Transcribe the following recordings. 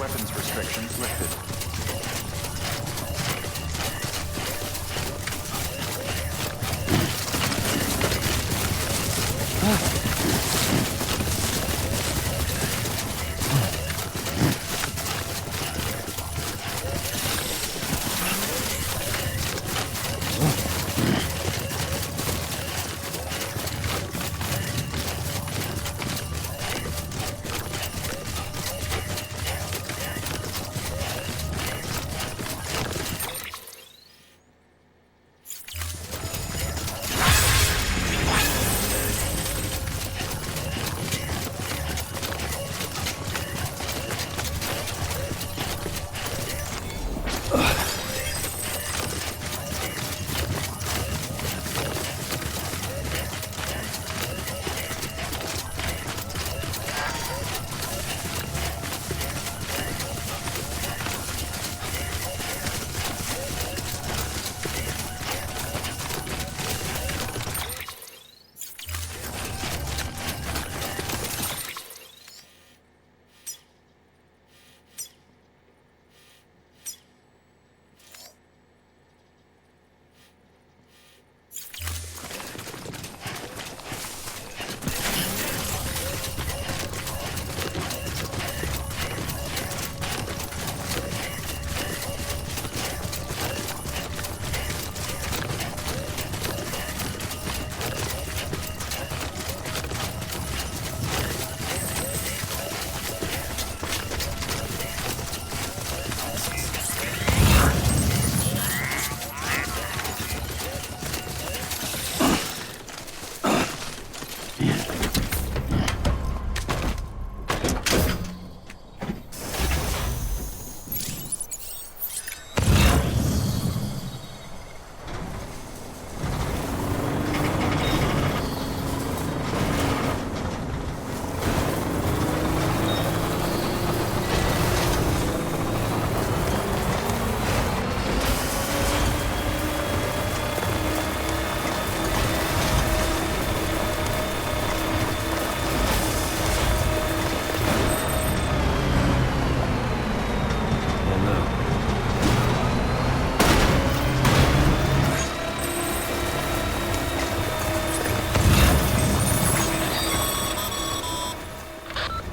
weapons restrictions lifted.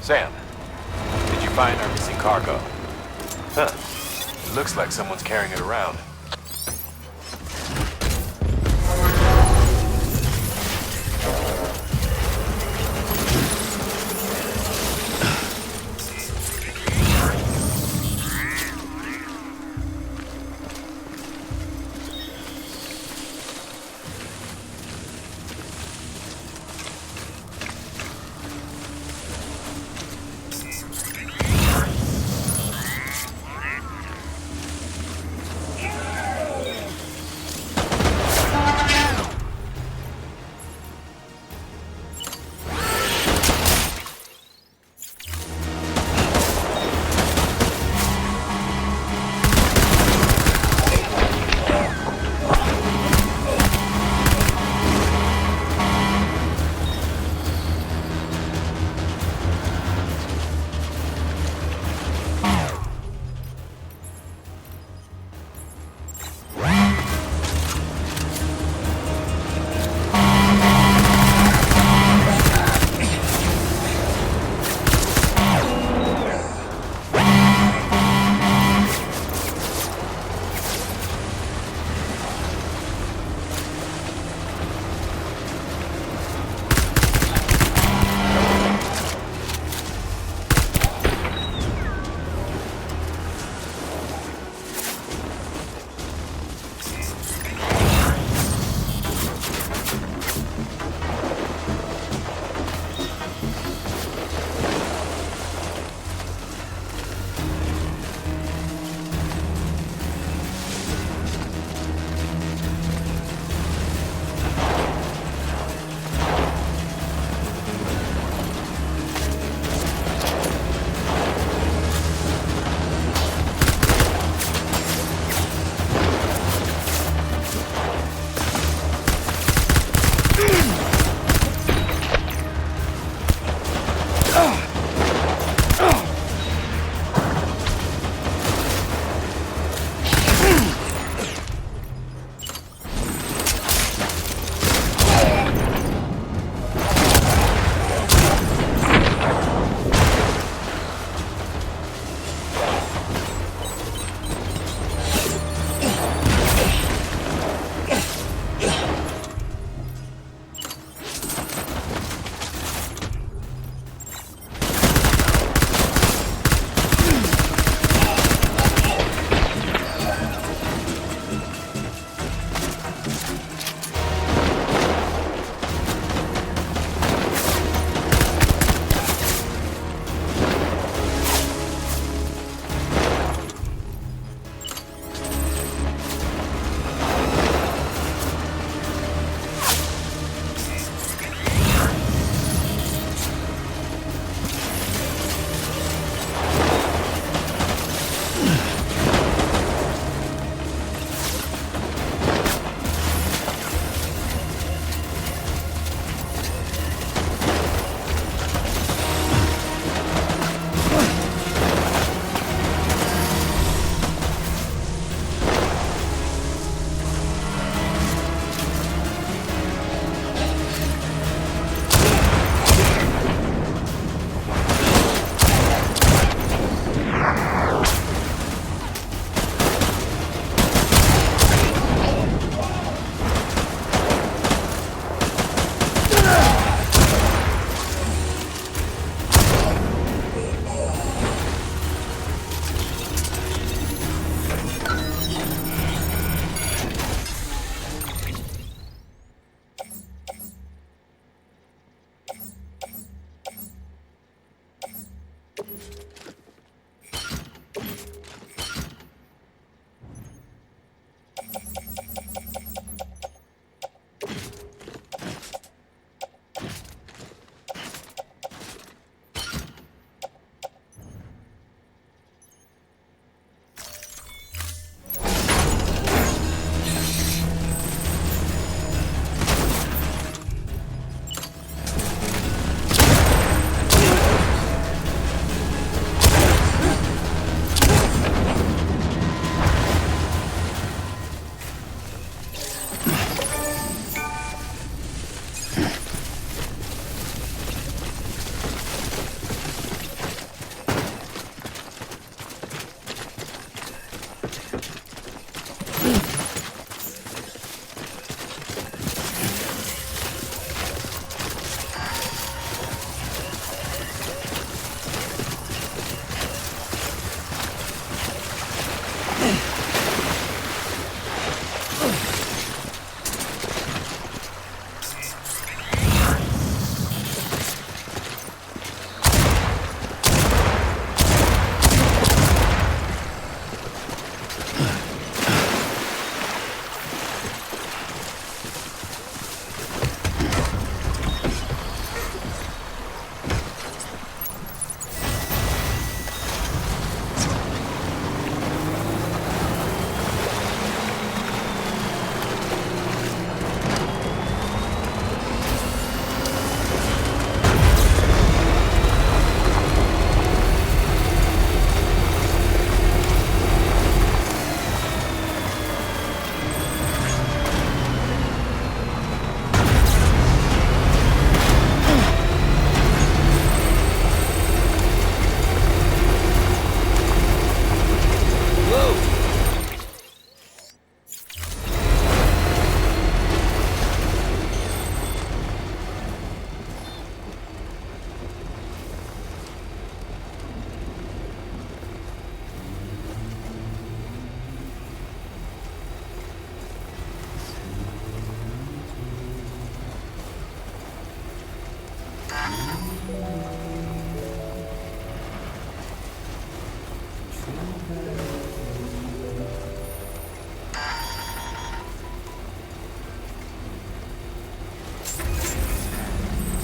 Sam, did you find our missing cargo? Huh. It looks like someone's carrying it around.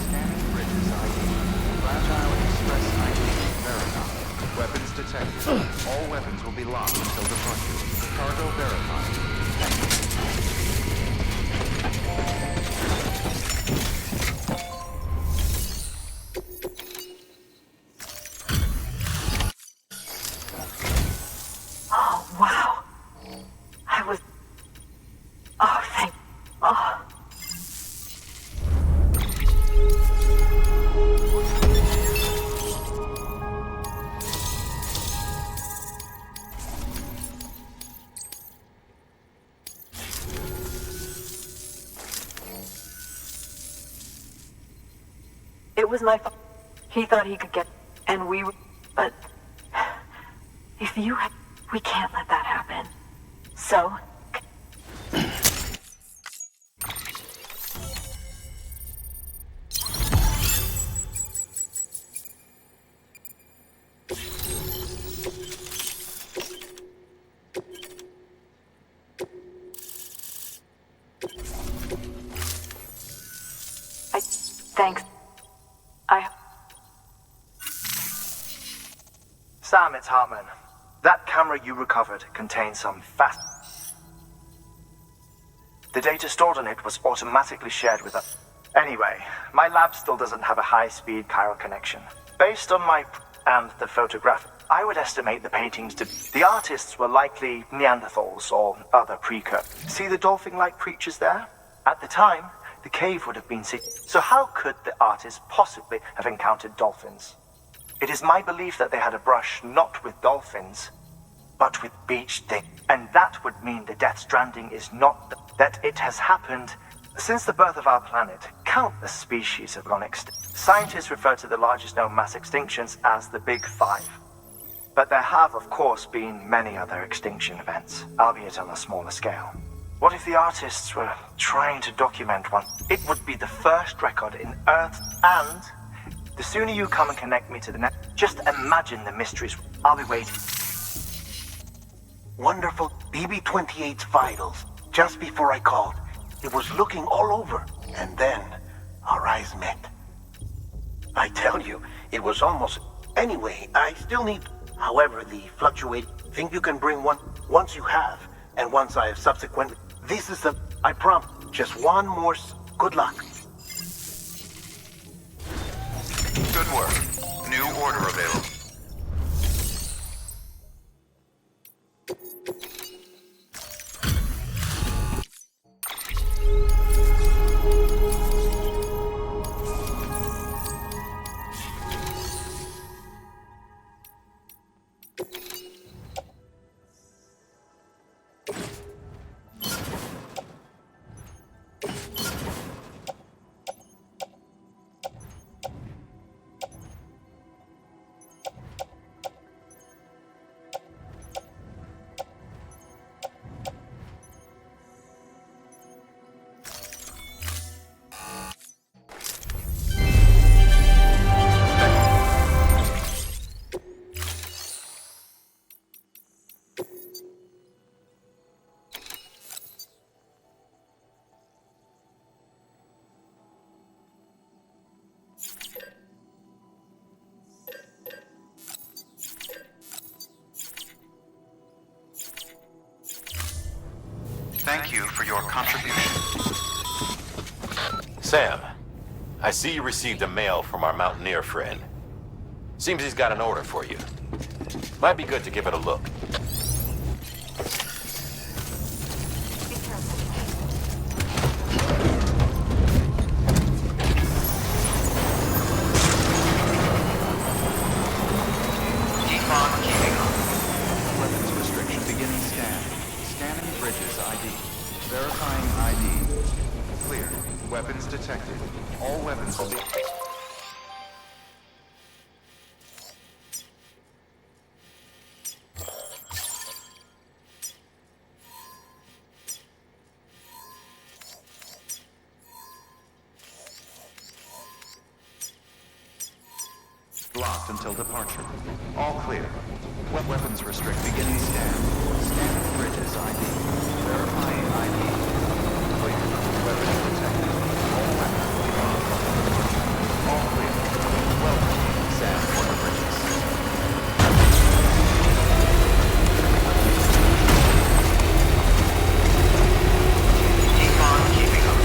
Scanning bridges ID. Fragile Express ID verified. Weapons detected. All weapons will be locked until departure. Cargo verified. Oh, wow. I was... Oh, thank... Oh. It was my fault. He thought he could get... And we... But... If you... We can't let that happen. So... Thanks. Sam, it's Hartman. That camera you recovered contains some The data stored on it was automatically shared with us. Anyway, my lab still doesn't have a high-speed chiral connection. Based on and the photograph, I would estimate the paintings to... The artists were likely Neanderthals or other precursors. See the dolphin-like creatures there? At the time, the cave would have been seen. So how could the artists possibly have encountered dolphins? It is my belief that they had a brush not with dolphins, but with beach things. And that would mean the death stranding is not... that it has happened... Since the birth of our planet, countless species have gone extinct. Scientists refer to the largest known mass extinctions as the Big Five. But there have, of course, been many other extinction events, albeit on a smaller scale. What if the artists were trying to document one? It would be the first record in Earth, and the sooner you come and connect me to the net, just imagine the mysteries. I'll be waiting. Wonderful BB-28's vitals. Just before I called, it was looking all over, and then our eyes met. I tell you, it was almost... Anyway, I still need... However, the fluctuate... Think you can bring one... Once you have, and once I have subsequently... This is the... I promise. Just one more... Good luck. Good work. New order available. Thank you for your contribution. Sam, I see you received a mail from our mountaineer friend. Seems he's got an order for you. Might be good to give it a look. Keep on keeping on. Weapons restriction beginning scan. Scanning bridges ID. Verifying ID. Clear. Weapons detected. All weapons will be... locked until departure. All clear. Weapons restrict beginning scan. Scanning bridges ID. Verifying ID. Clear. Weapons detected. All weapons locked. All clear. Welcome, Sam Porter Bridges. Keep on keeping up.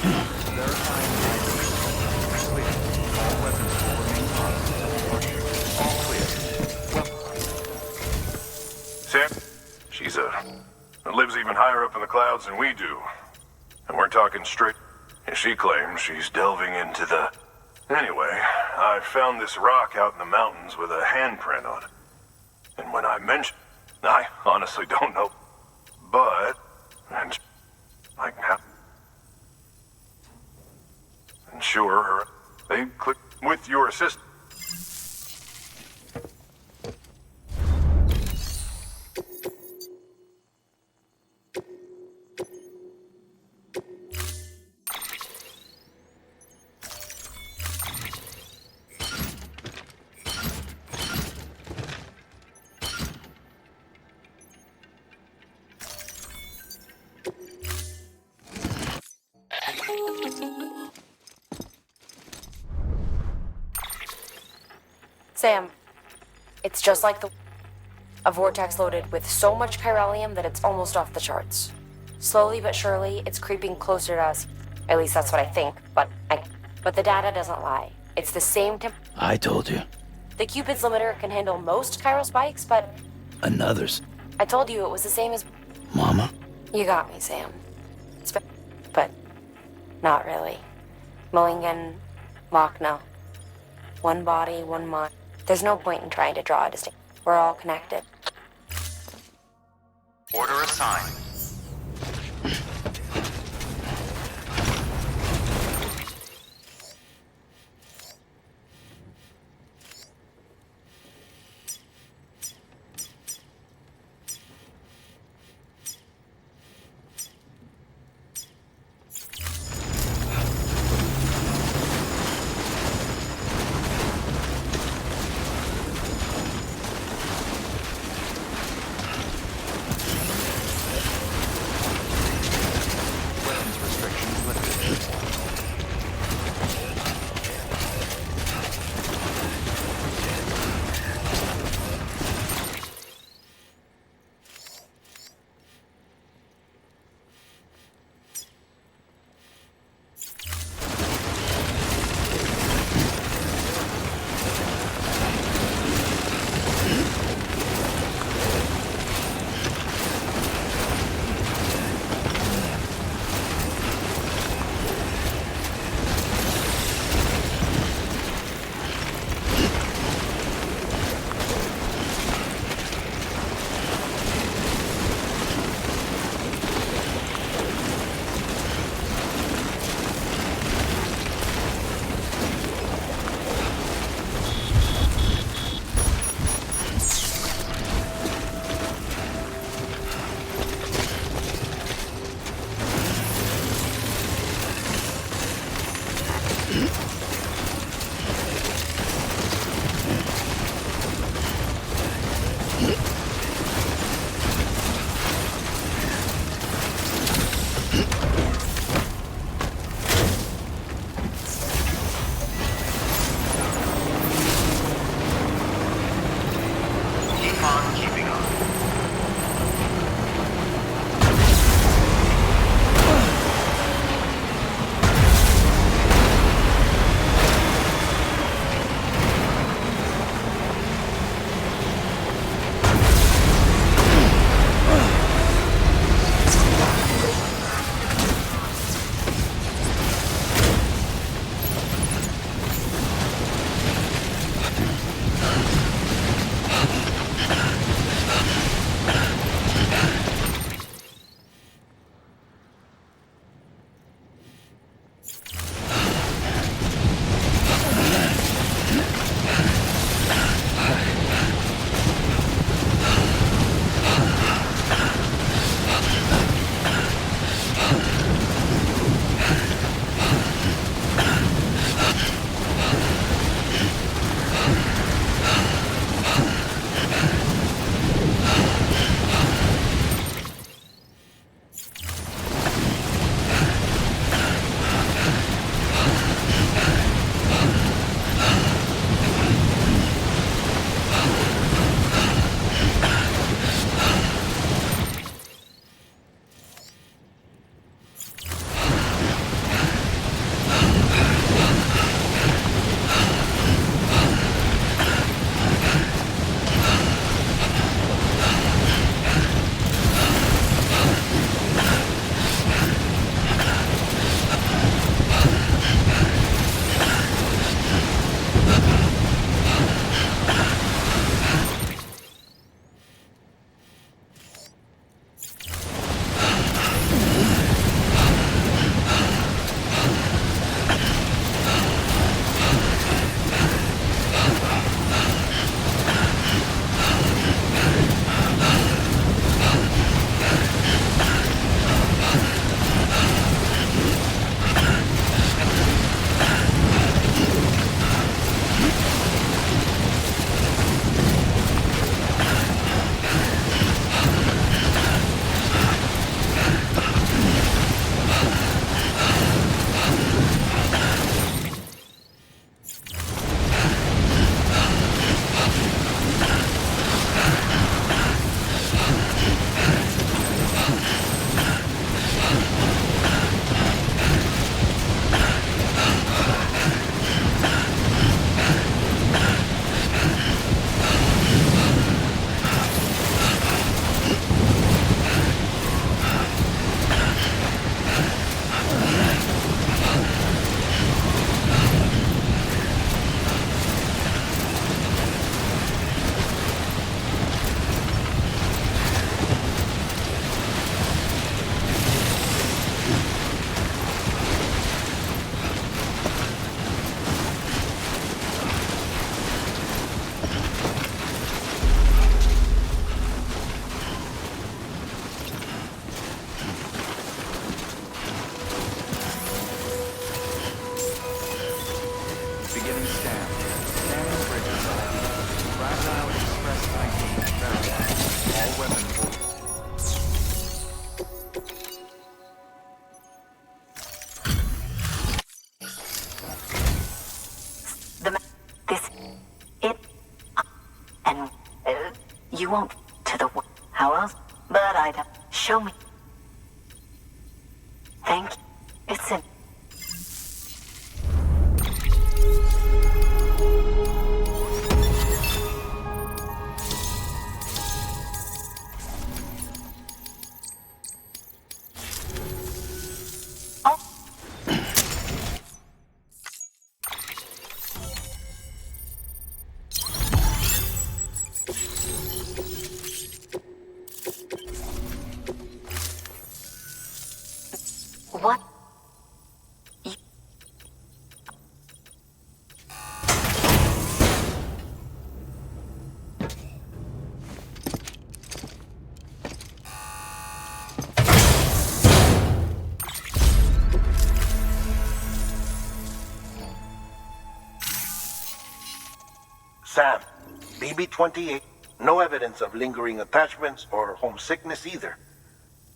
Verifying ID. Clear. All weapons will remain hot. All clear. Sam? She's lives even higher up in the clouds than we do. And we're talking straight. And she claims she's delving into the... Anyway, I found this rock out in the mountains with a handprint on it. And when I mentioned... I honestly don't know. But... And... Like how... And sure, they click with your assist. Sam, it's just like a vortex loaded with so much chiralium that it's almost off the charts. Slowly but surely, it's creeping closer to us. At least that's what I think, but the data doesn't lie. It's the same I told you. The Cupid's limiter can handle most chiral spikes, but Another's. I told you it was the same as... Mama? You got me, Sam. But not really. Mulligan, Lochner. One body, one mind. There's no point in trying to draw a distinction. We're all connected. Order assigned. Weapons restrictions lifted. Keep on keeping on. won't to the how else? But I don't. Show me. Thank you. It's in. What? Sam, BB-28, no evidence of lingering attachments or homesickness either.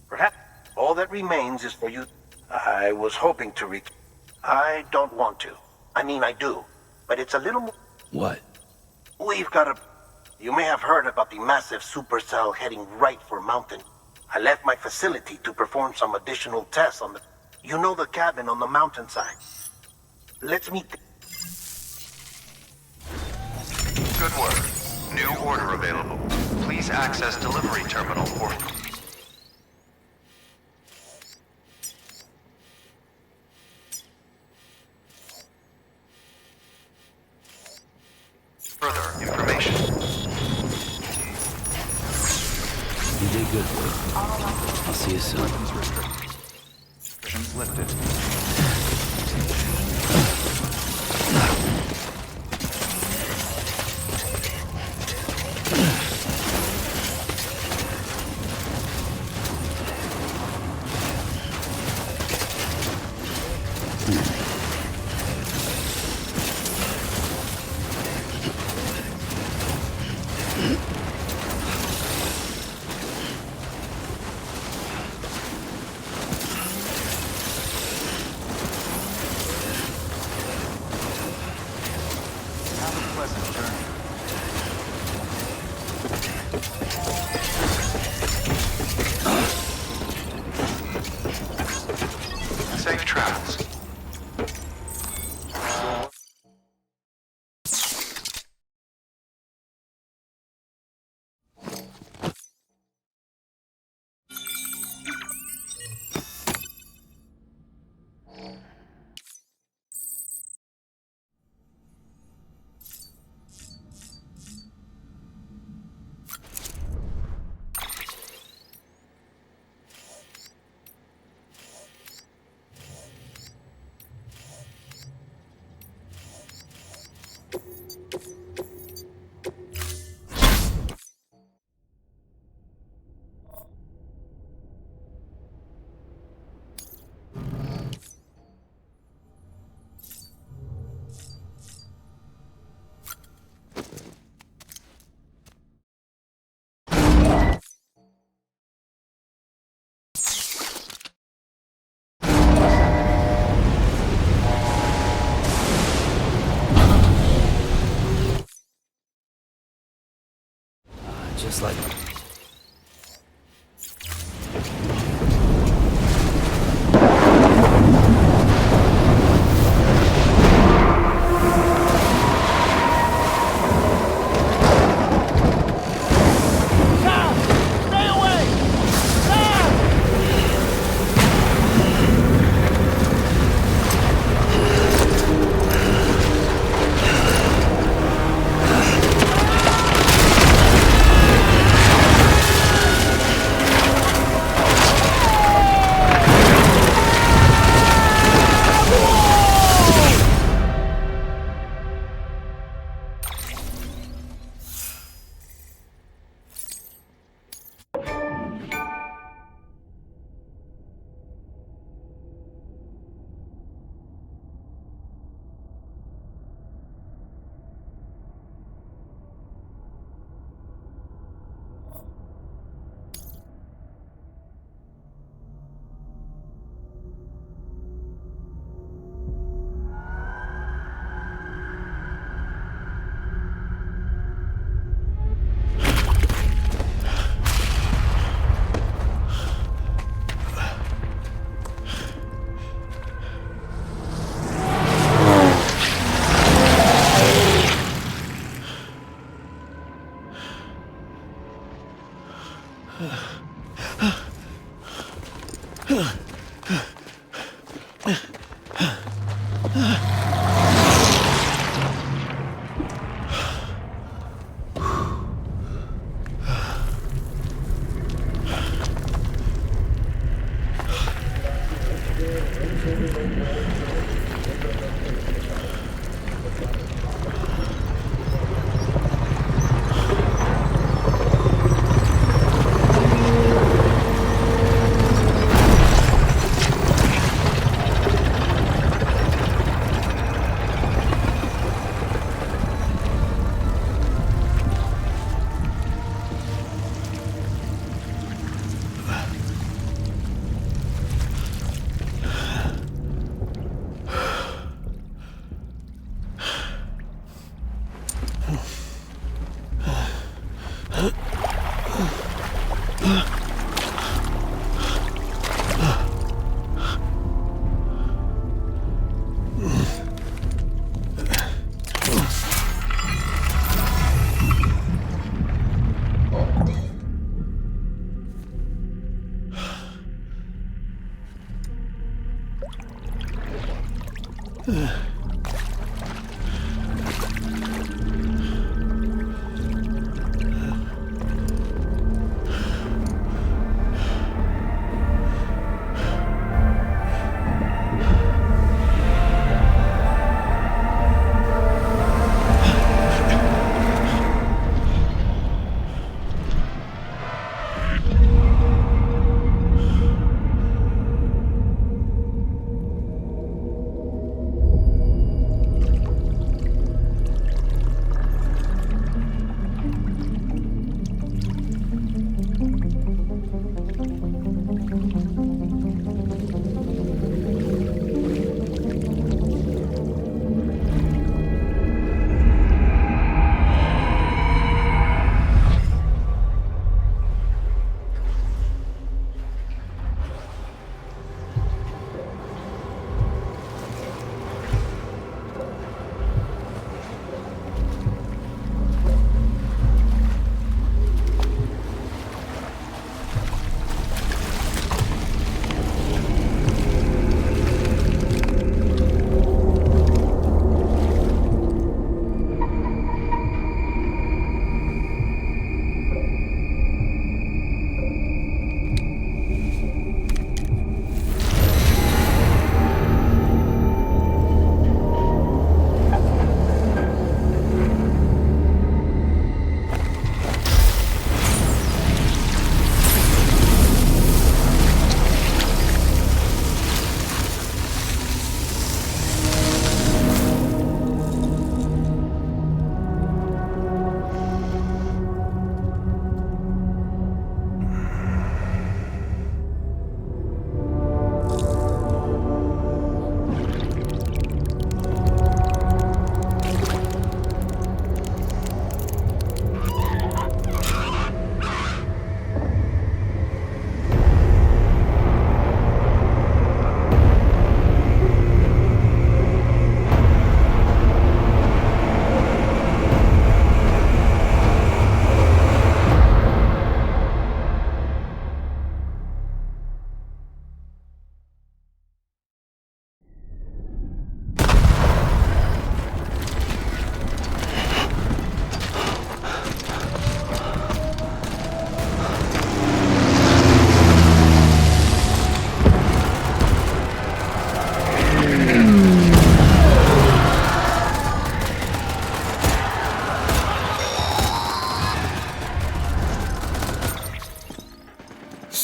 Perhaps all that remains is for you. I was hoping to I don't want to. I mean, I do. But it's a little more... What? We've got a... You may have heard about the massive supercell heading right for Mountain. I left my facility to perform some additional tests on the... You know the cabin on the mountainside. Let's meet... Good work. New order available. Please access delivery terminal or... Further information. You did good work. I'll see you soon. Weapons restricted. Restrictions lifted. Have a pleasant journey. Safe travels. Just like...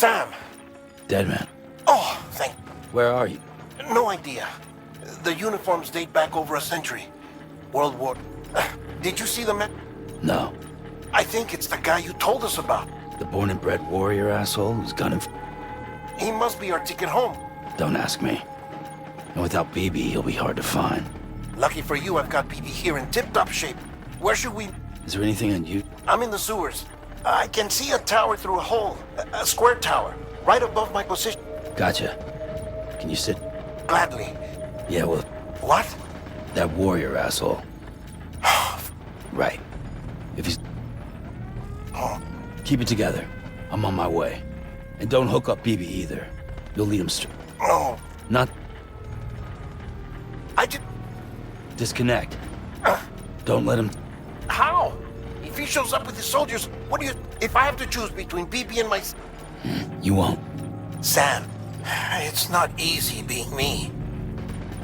Sam! Dead man. Oh, thank... Where are you? No idea. The uniforms date back over a century. World War... Did you see the man? No. I think it's the guy you told us about. The born and bred warrior asshole who's gunning for... He must be our ticket home. Don't ask me. And without BB, he'll be hard to find. Lucky for you, I've got BB here in tip-top shape. Where should we... Is there anything on you? I'm in the sewers. I can see a tower through a hole. A square tower. Right above my position. Gotcha. Can you sit? Gladly. Yeah, well, What? that warrior asshole. Right. If he's... Oh, Keep it together. I'm on my way. And don't hook up BB either. You'll lead him straight. no. Not... I just... Disconnect. Don't let him... How? If he shows up with his soldiers, what do you... If I have to choose between BB and my... You won't. Sam, it's not easy being me.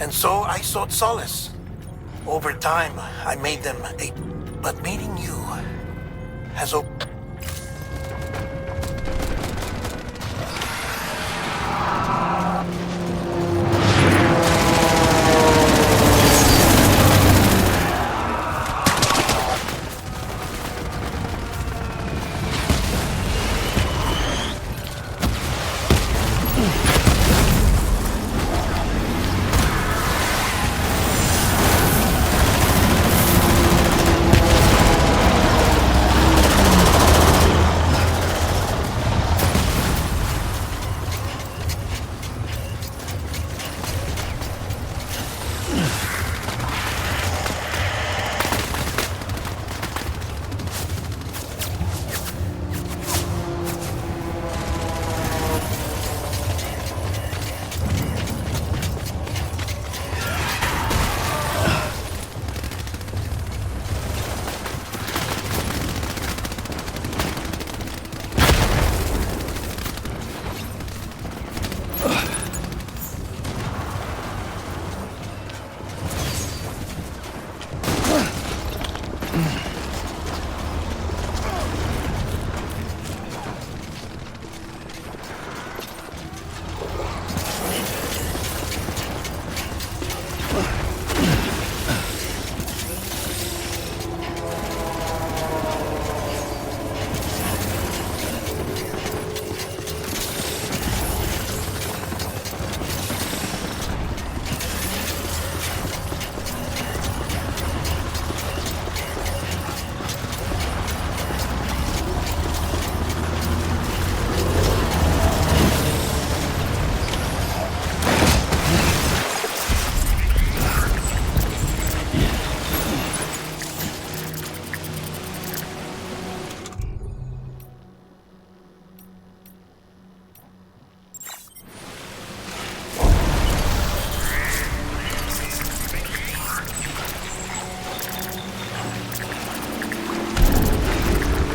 And so I sought solace. Over time, I made them a... But meeting you has opened...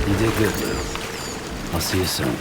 You did good, Lou. I'll see you soon.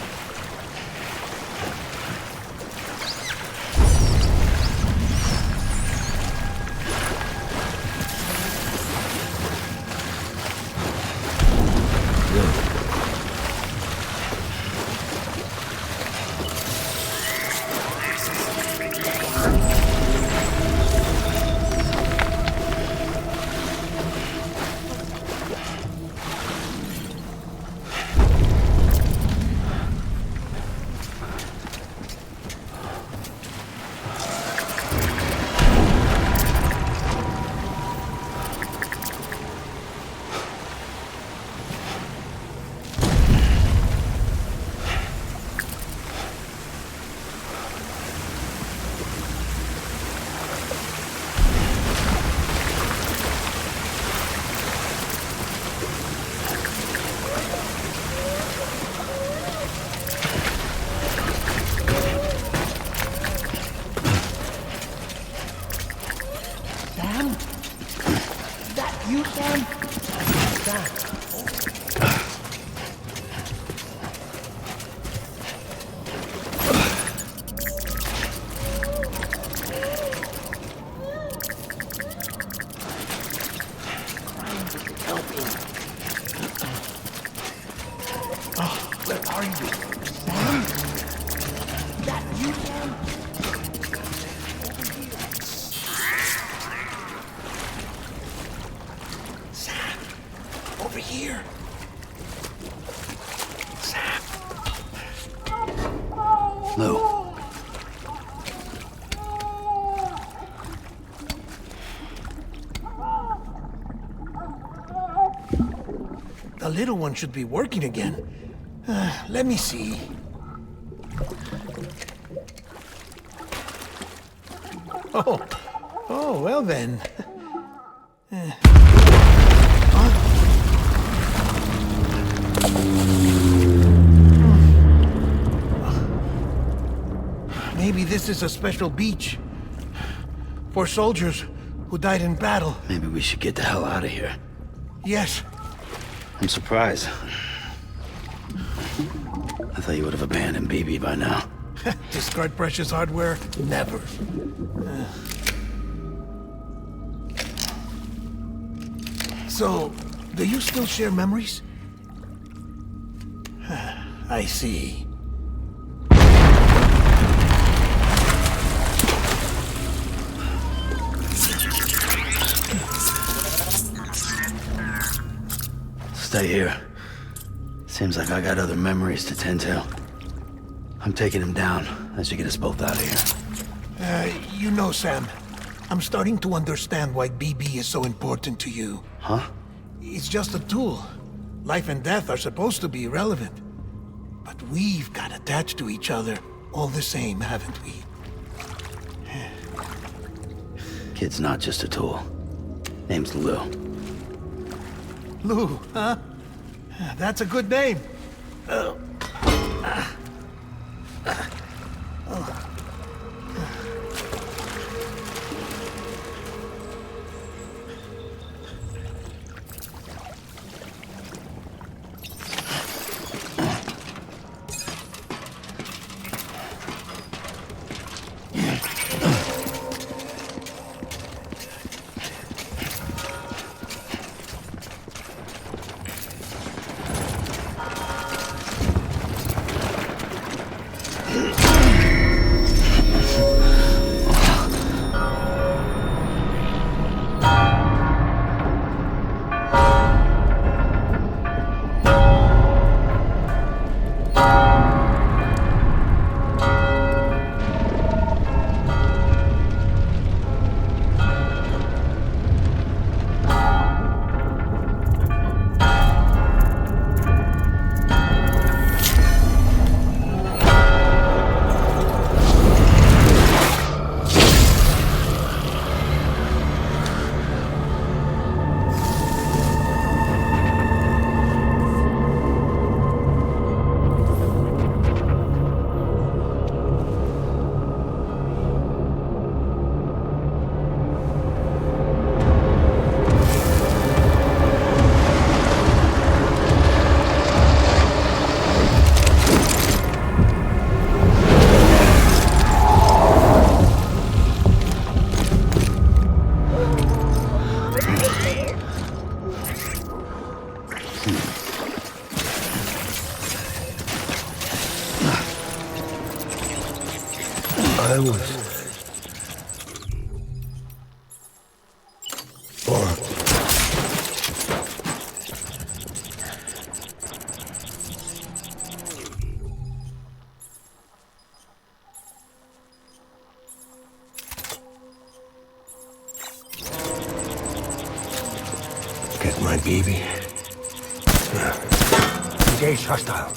Over here. Sam. Lou. The little one should be working again. Let me see. Oh, well then. Maybe this is a special beach for soldiers who died in battle. Maybe we should get the hell out of here. Yes. I'm surprised. I thought you would have abandoned BB by now. Discard precious hardware? Never. So, do you still share memories? I see. Stay here. Seems like I got other memories to tend to. I'm taking him down. That should get us both out of here. You know, Sam, I'm starting to understand why BB is so important to you. Huh? It's just a tool. Life and death are supposed to be irrelevant. But we've got attached to each other all the same, haven't we? Kid's not just a tool. Name's Lou. Lou, huh? That's a good name. I was... Or... Get my baby. Engage hostile.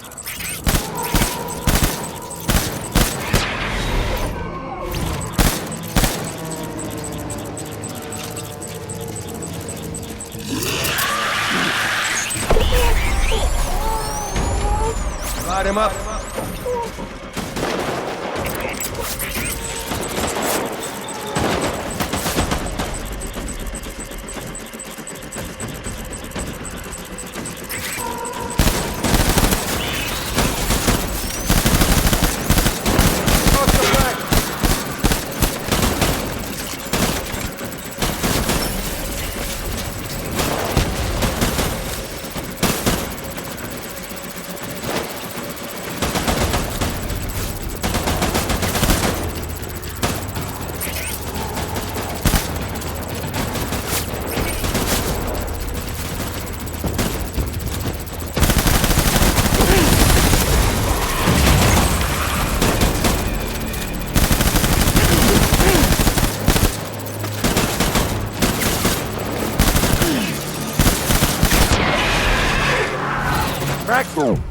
Light him up. Boom.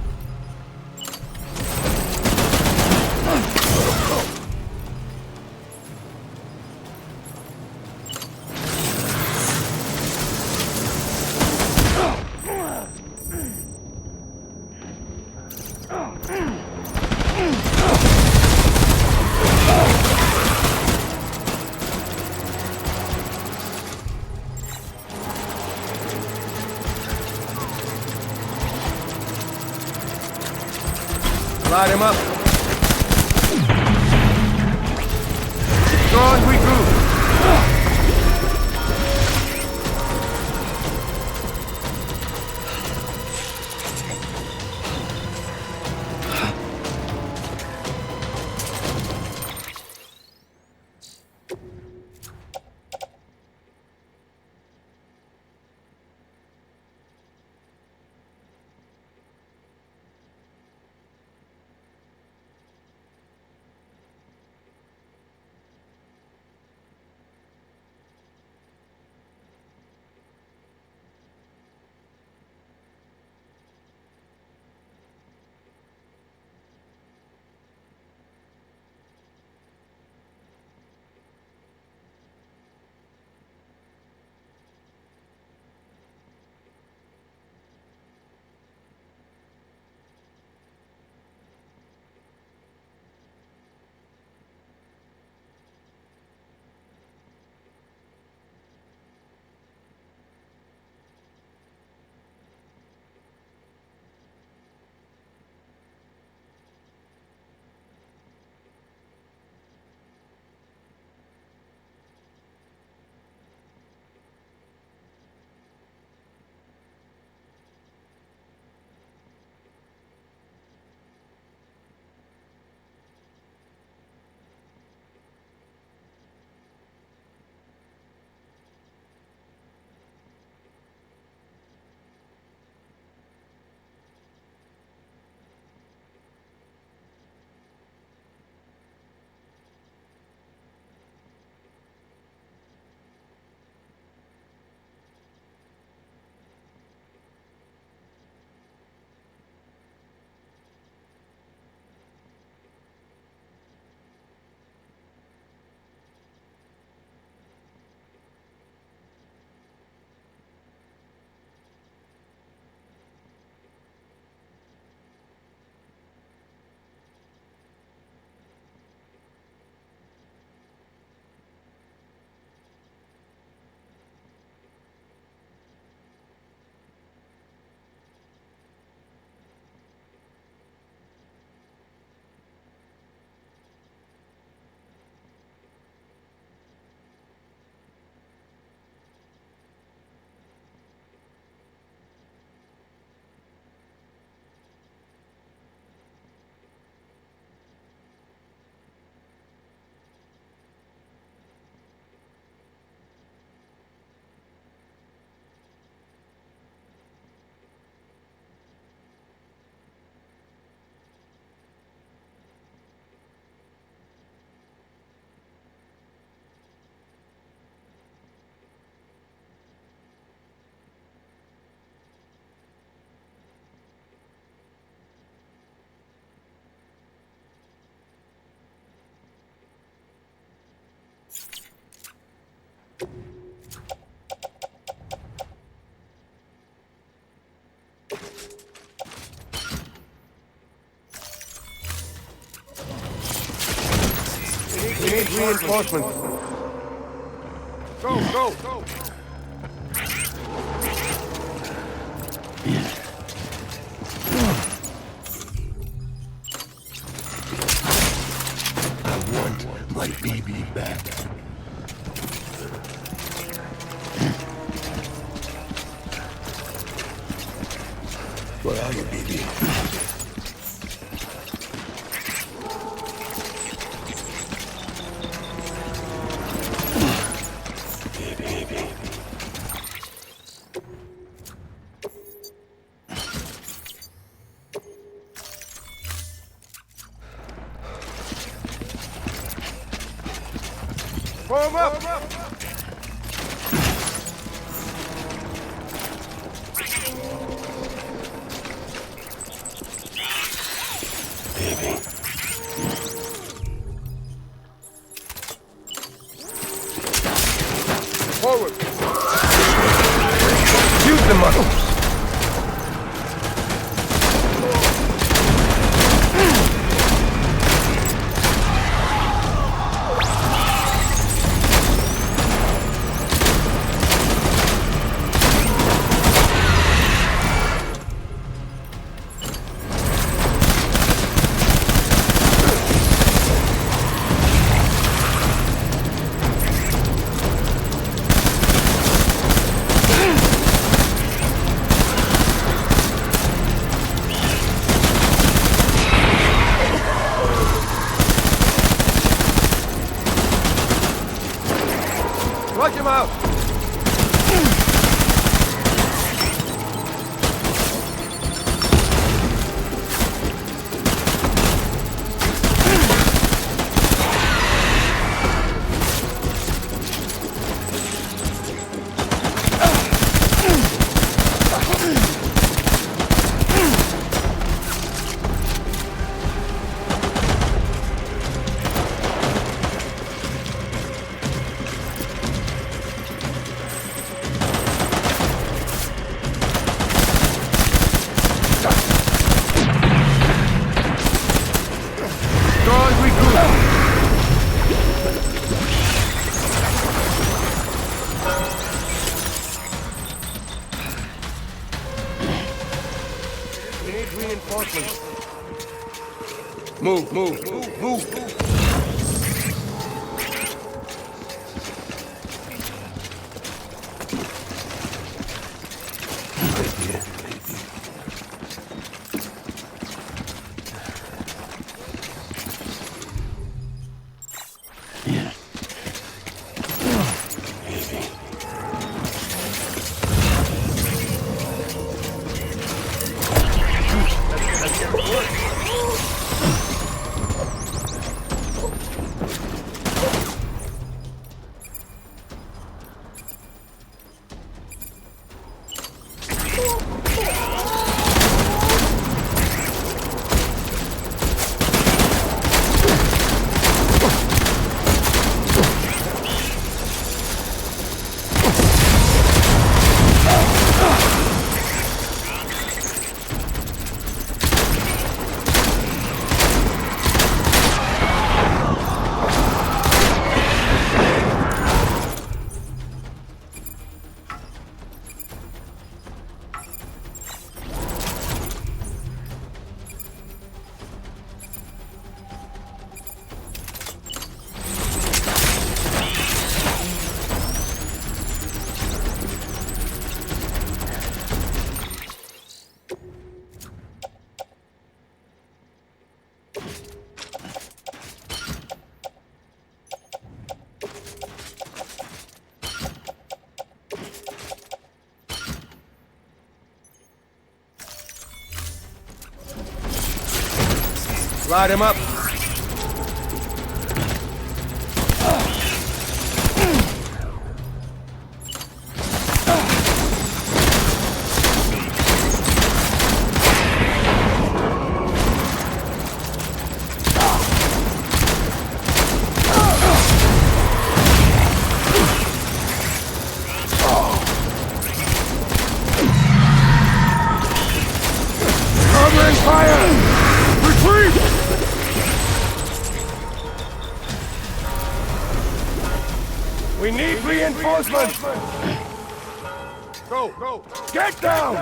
Light him up. Go on, regroup. We need reinforcements. Go, go, go. I want my baby back. Where are you, baby? Form up! Baby. Forward! Use the muscle! Flush him out! Move! Light him up! Covering fire! Retreat! We need reinforcements! Go! Get down!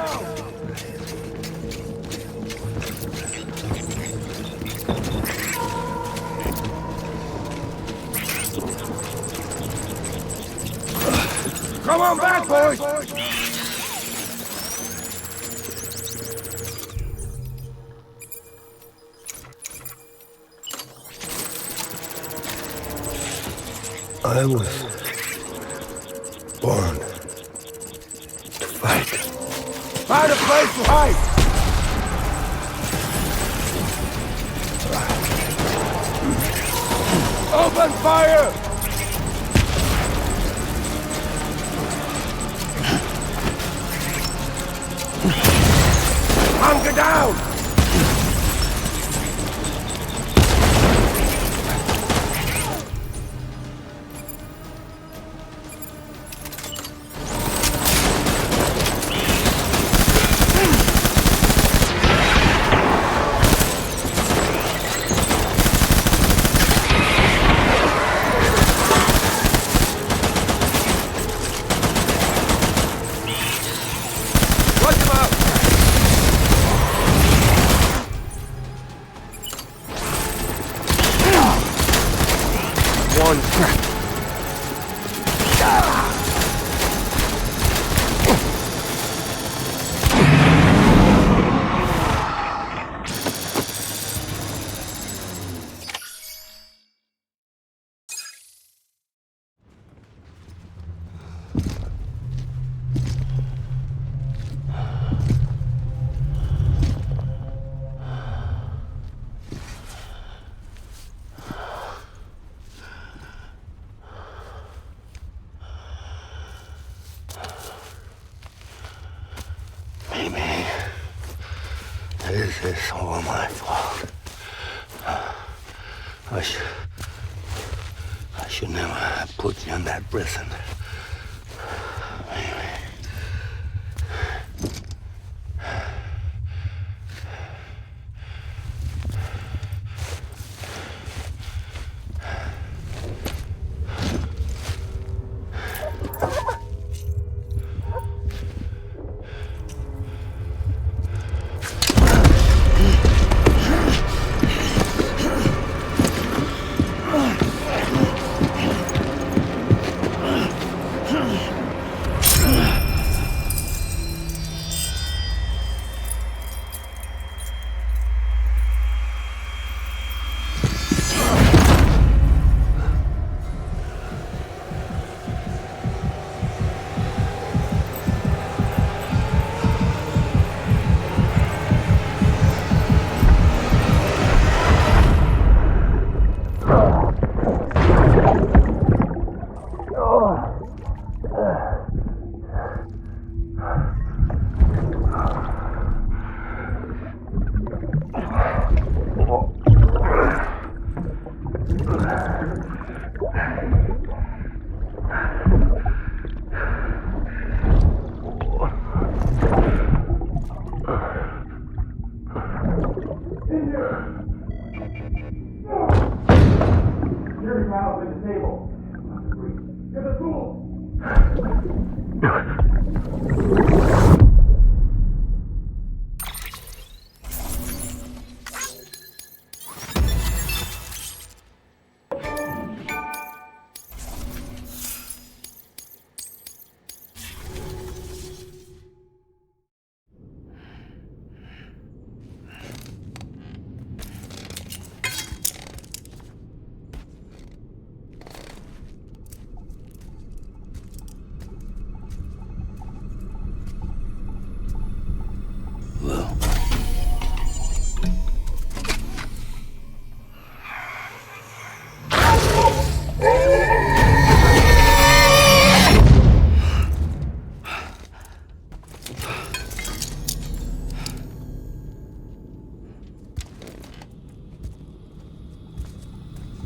Come on back, boys! I was born to fight. Find a place to hide! Open fire! Hunker down! Watch him out! This is all my fault. I should never have put you in that prison. Anyway.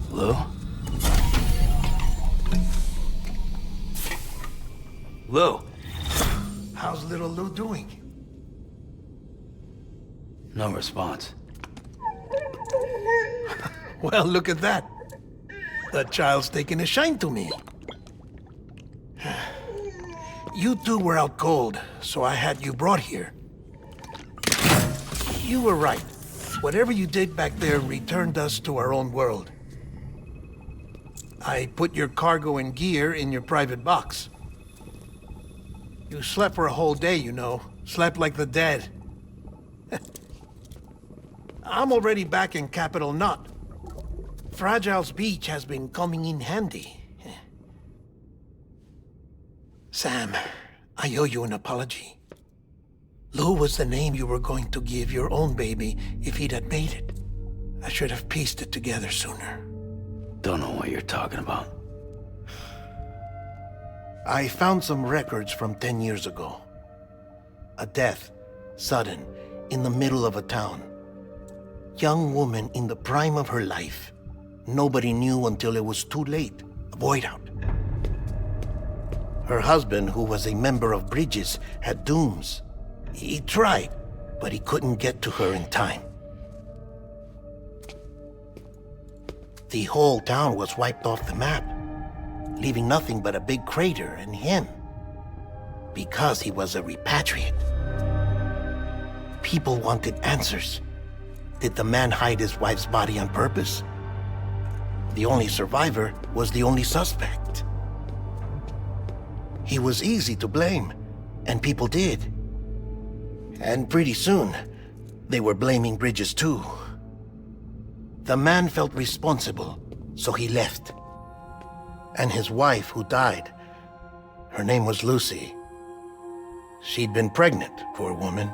Lou? Lou? How's little Lou doing? No response. Well, look at that. The child's taking a shine to me. You two were out cold, so I had you brought here. You were right. Whatever you did back there returned us to our own world. I put your cargo and gear in your private box. You slept for a whole day, you know. Slept like the dead. I'm already back in Capital Knot. Fragile's beach has been coming in handy. Sam, I owe you an apology. Lou was the name you were going to give your own baby if he'd had made it. I should have pieced it together sooner. Don't know what you're talking about. I found some records from 10 years ago. A death, sudden, in the middle of a town. Young woman in the prime of her life. Nobody knew until it was too late. A void out. Her husband, who was a member of Bridges, had dooms. He tried, but he couldn't get to her in time. The whole town was wiped off the map, leaving nothing but a big crater and him. Because he was a repatriate. People wanted answers. Did the man hide his wife's body on purpose? The only survivor was the only suspect. He was easy to blame, and people did. And pretty soon, they were blaming Bridges too. The man felt responsible, so he left. And his wife, who died, her name was Lucy. She'd been pregnant, poor woman.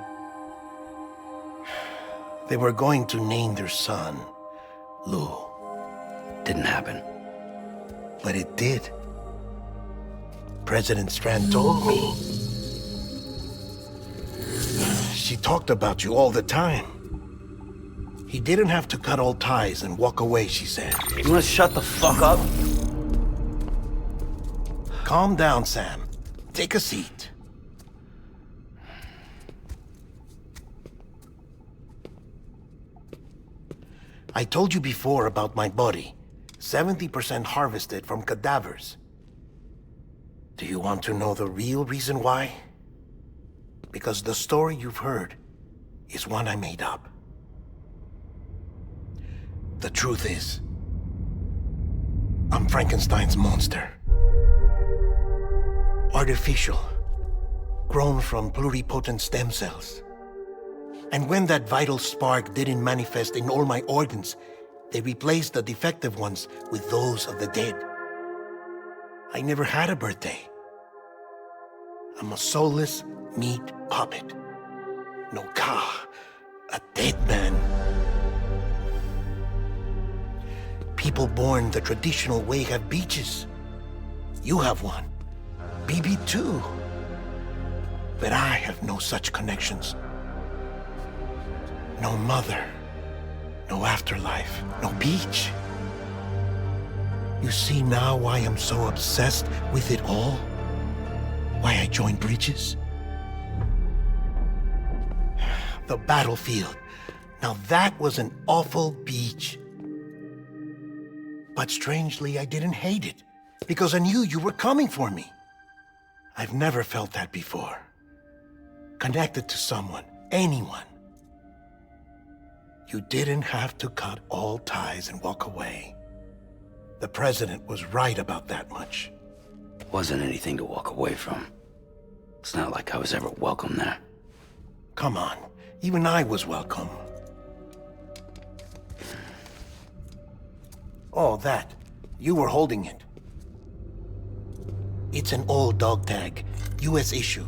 They were going to name their son Lou. Didn't happen. But it did. President Strand told me. She talked about you all the time. He didn't have to cut all ties and walk away, she said. You wanna shut the fuck up? Calm down, Sam. Take a seat. I told you before about my body. 70% harvested from cadavers. Do you want to know the real reason why? Because the story you've heard is one I made up. The truth is, I'm Frankenstein's monster. Artificial, grown from pluripotent stem cells. And when that vital spark didn't manifest in all my organs, they replaced the defective ones with those of the dead. I never had a birthday. I'm a soulless meat puppet. No ka, a dead man. People born the traditional way have beaches. You have one. BB too. But I have no such connections. No mother, no afterlife, no beach. You see now why I'm so obsessed with it all? Why I joined Bridges? The battlefield. Now that was an awful beach. But strangely, I didn't hate it, because I knew you were coming for me. I've never felt that before. Connected to someone, anyone. You didn't have to cut all ties and walk away. The president was right about that much. Wasn't anything to walk away from. It's not like I was ever welcome there. Come on, even I was welcome. Oh, that. You were holding it. It's an old dog tag, US issue.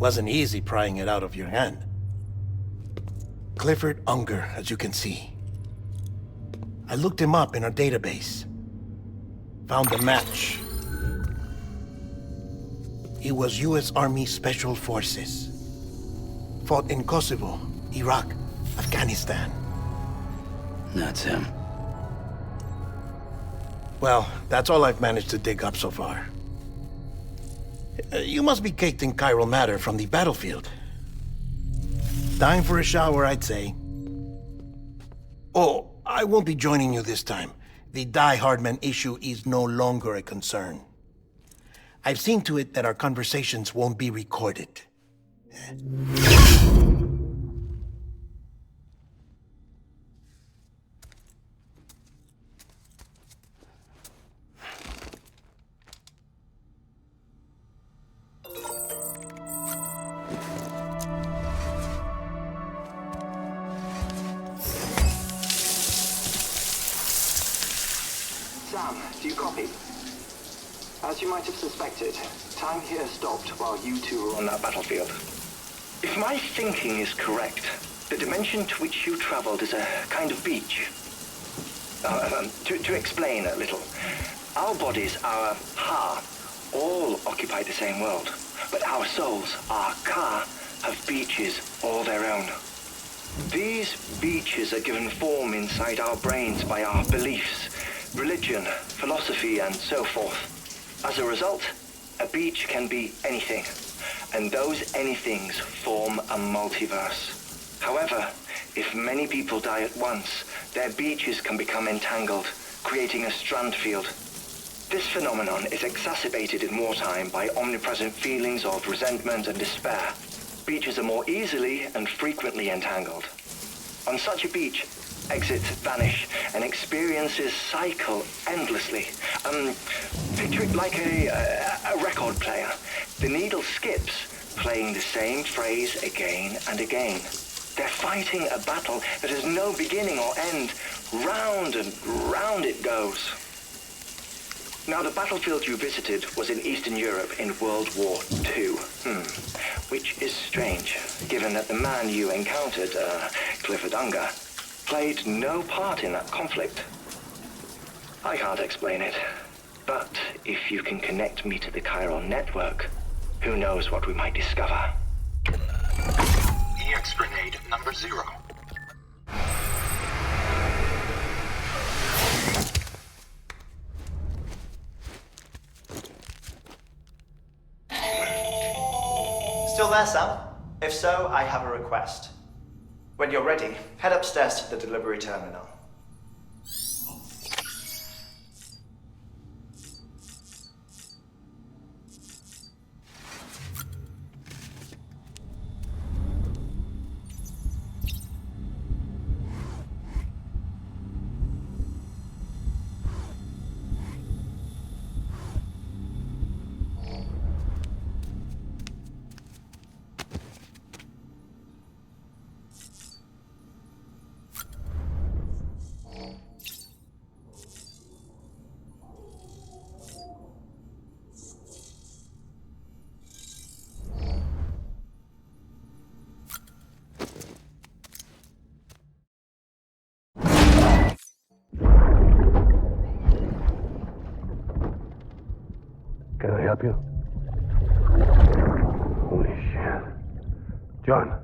Wasn't easy prying it out of your hand. Clifford Unger, as you can see. I looked him up in our database. Found a match. He was US Army Special Forces. Fought in Kosovo, Iraq, Afghanistan. That's him. Well, that's all I've managed to dig up so far. You must be caked in chiral matter from the battlefield. Time for a shower, I'd say. Oh, I won't be joining you this time. The Die Hardman issue is no longer a concern. I've seen to it that our conversations won't be recorded. Sam, do you copy? As you might have suspected, time here stopped while you two were on that battlefield. If my thinking is correct, the dimension to which you traveled is a kind of beach. To explain a little, our bodies, our ha, all occupy the same world, but our souls, our ka, have beaches all their own. These beaches are given form inside our brains by our beliefs, religion, philosophy, and so forth. As a result, a beach can be anything, and those anythings form a multiverse. However, if many people die at once, their beaches can become entangled, creating a strand field. This phenomenon is exacerbated in wartime by omnipresent feelings of resentment and despair. Beaches are more easily and frequently entangled. On such a beach, exits vanish and experiences cycle endlessly. Picture it like a record player. The needle skips, playing the same phrase again and again. They're fighting a battle that has no beginning or end. Round and round it goes. Now, the battlefield you visited was in Eastern Europe in World War II. Which is strange, given that the man you encountered, Clifford Unger, played no part in that conflict. I can't explain it, but if you can connect me to the chiral network, who knows what we might discover. EX grenade number 0. Still there, Sam? If so, I have a request. When you're ready, head upstairs to the delivery terminal. Can I help you? Holy shit. John,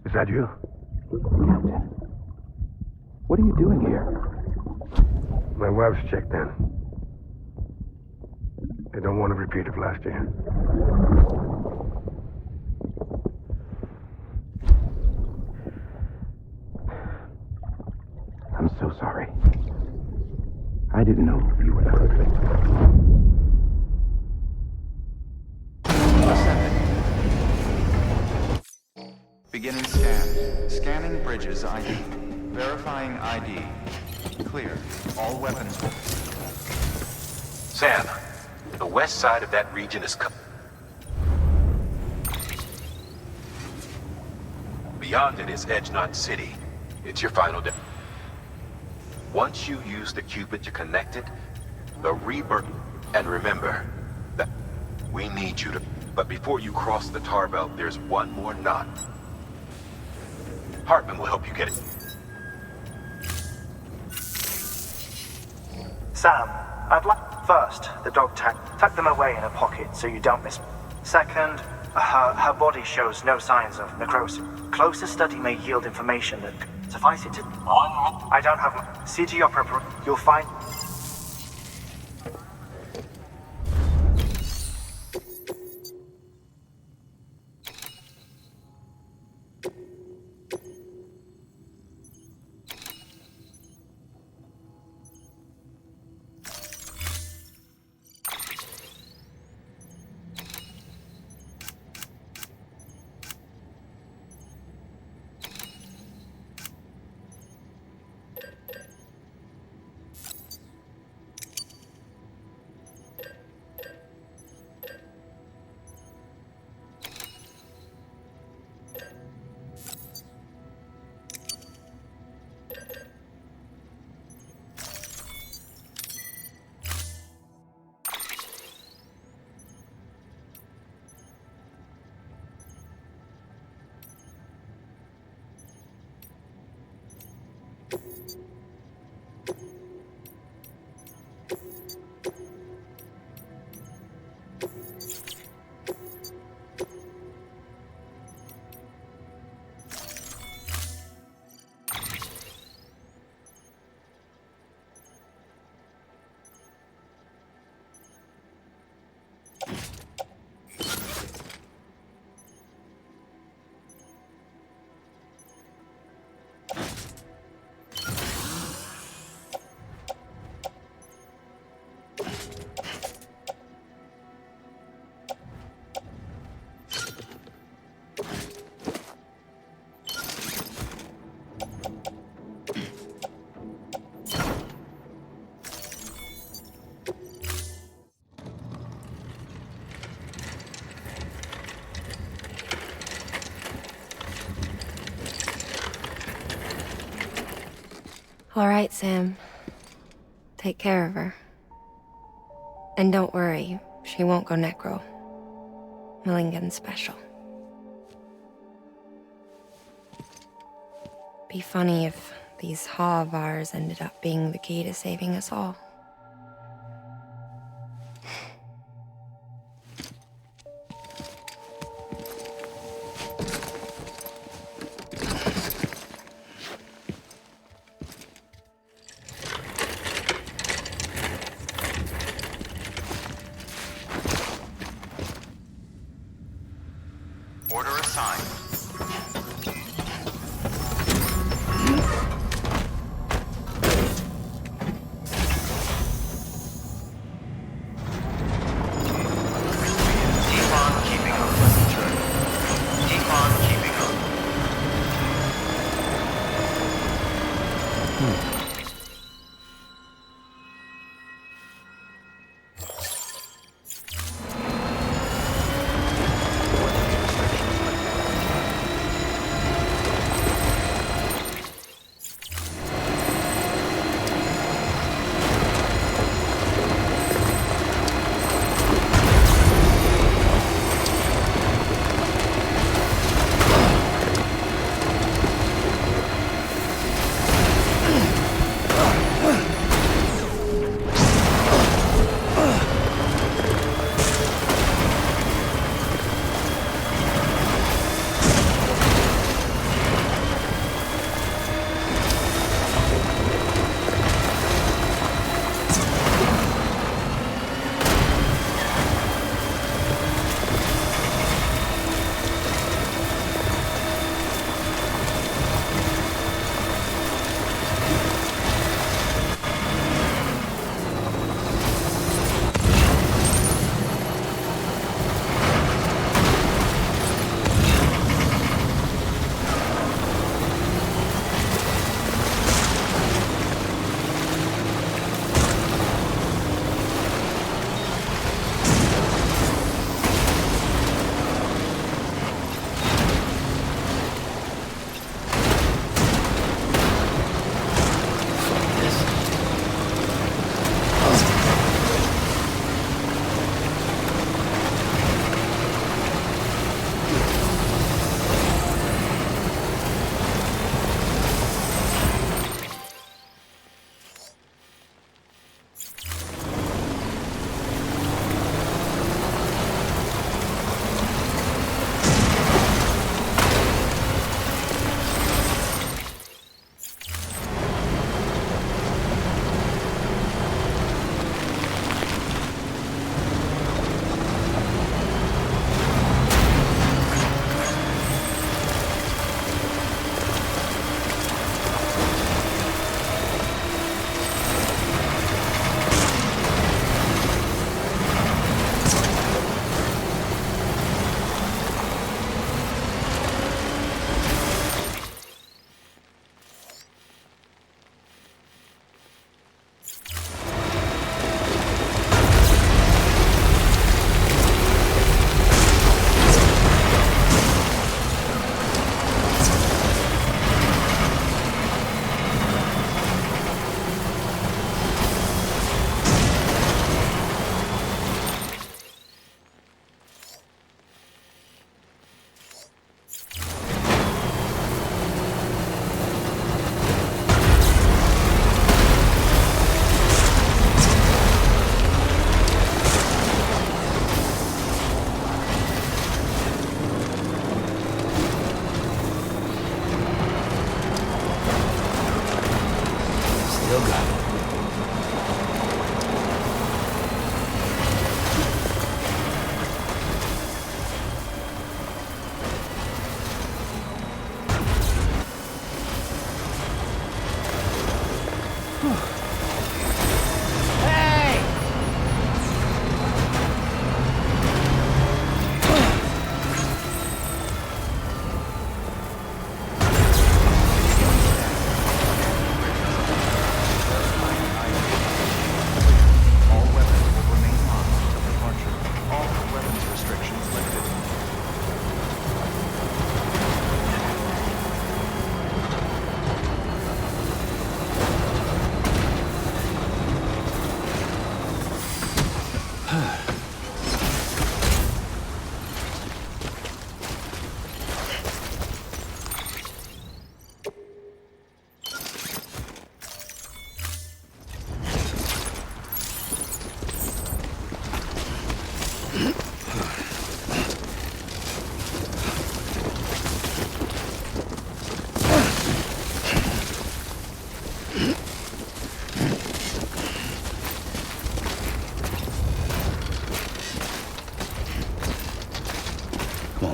is that you? Captain, what are you doing here? My wife's checked in. They don't want a repeat of last year. I'm so sorry. I didn't know you were the husband. Beginning scan. Scanning bridges ID. Verifying ID. Clear. All weapons will... Sam, the west side of that region is beyond it is Edgenot City. It's your final day. Once you use the Cupid to connect it, the rebirth... And remember, that we need you to... But before you cross the tar belt, there's one more knot. Hartman will help you get it. Sam, I'd like... First, the dog tag. Tuck them away in a pocket so you don't miss... Second, her body shows no signs of necrosis. Closer study may yield information that... Suffice it to... I don't have... See to your preparation. You'll find... All right, Sam. Take care of her. And don't worry, she won't go necro. Millingen's special. Be funny if these Ha of ours ended up being the key to saving us all. Order assigned. Keep on keeping up. Keep on keeping up.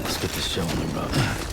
Let's get this show on the road.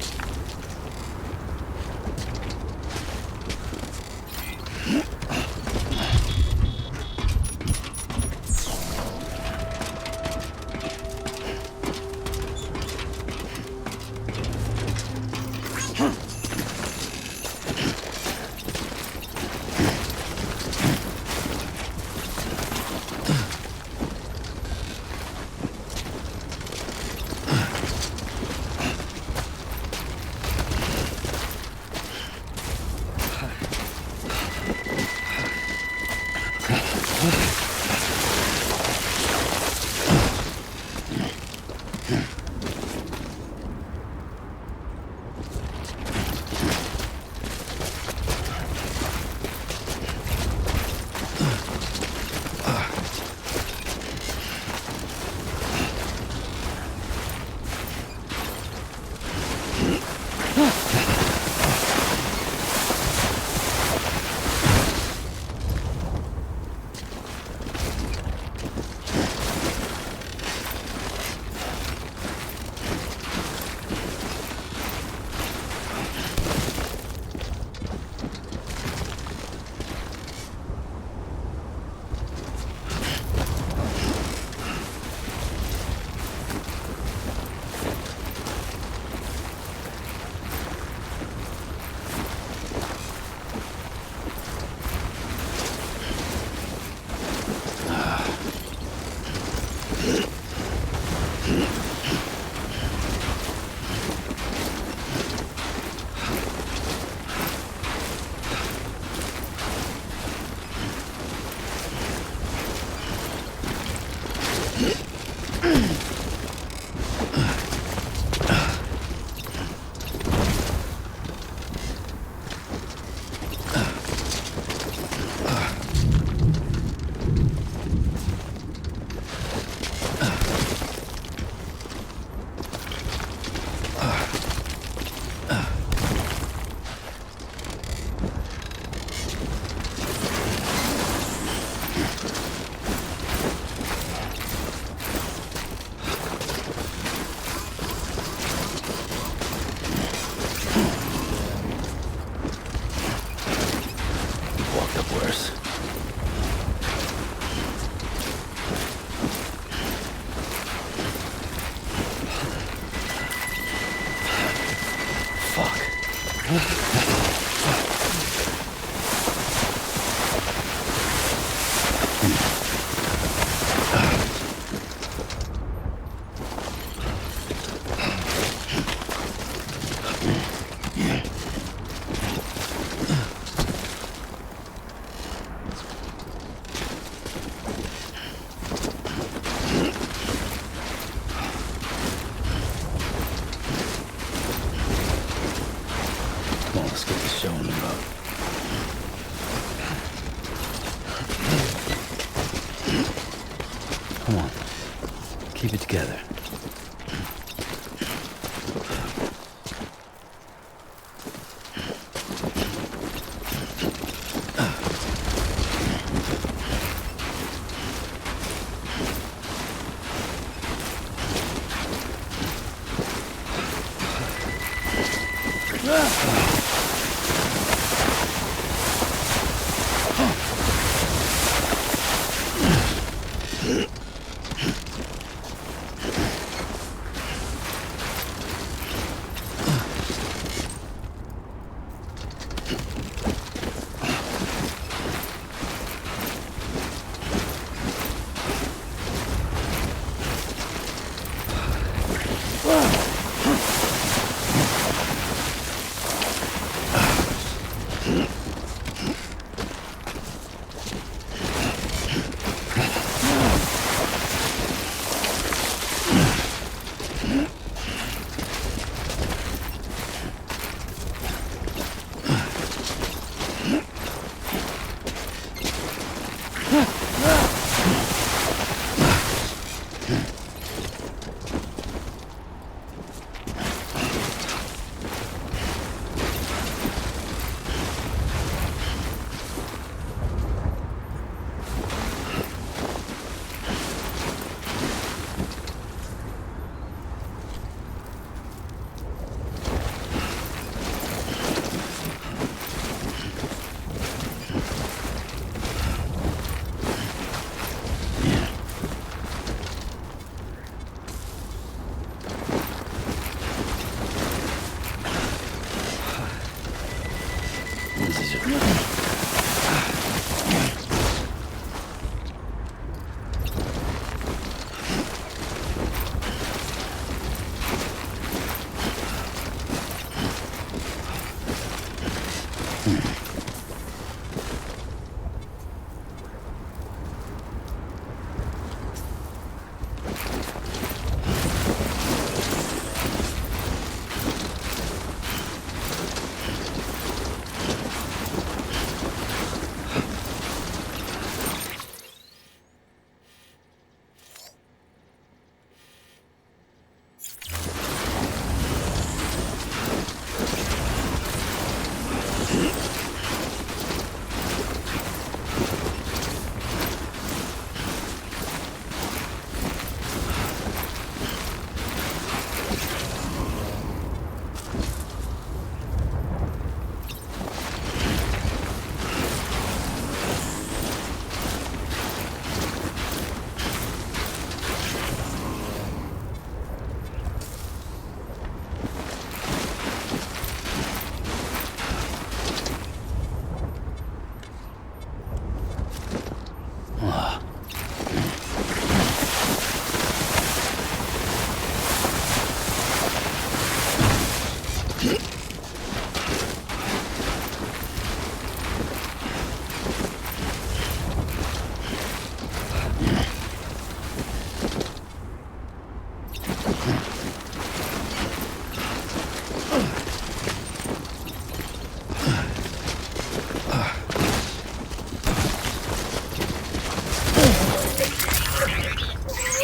Keep it together.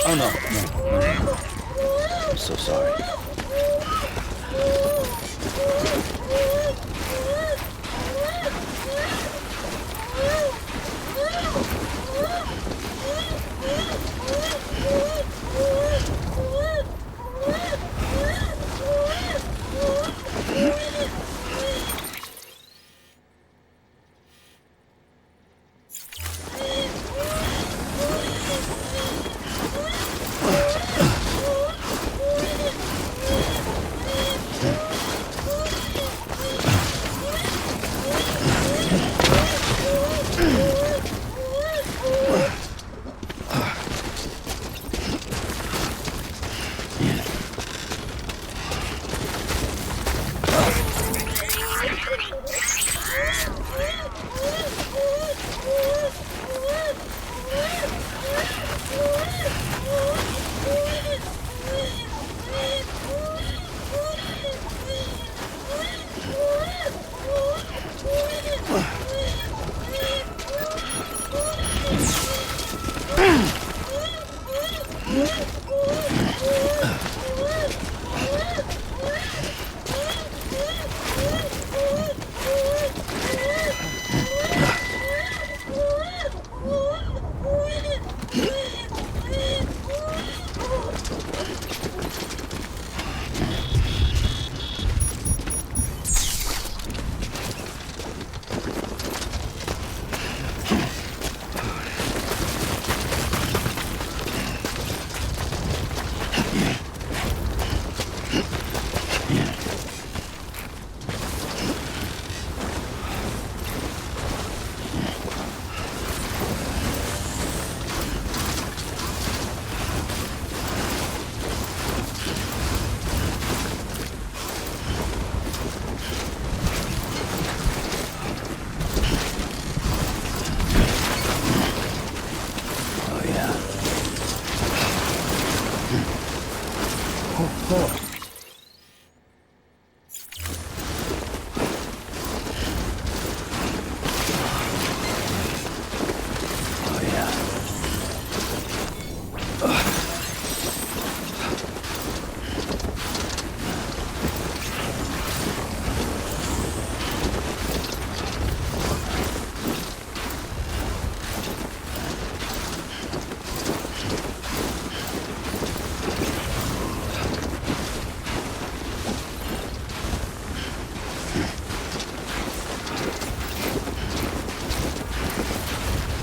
Oh, no. I'm so sorry.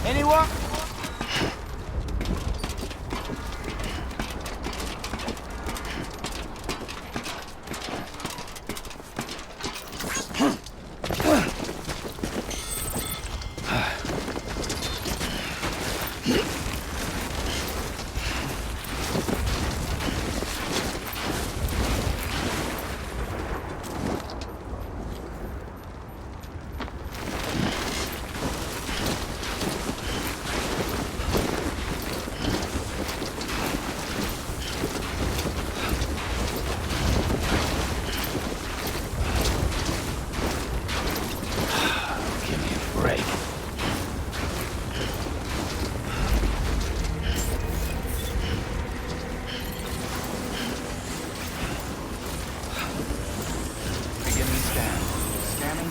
Anyone?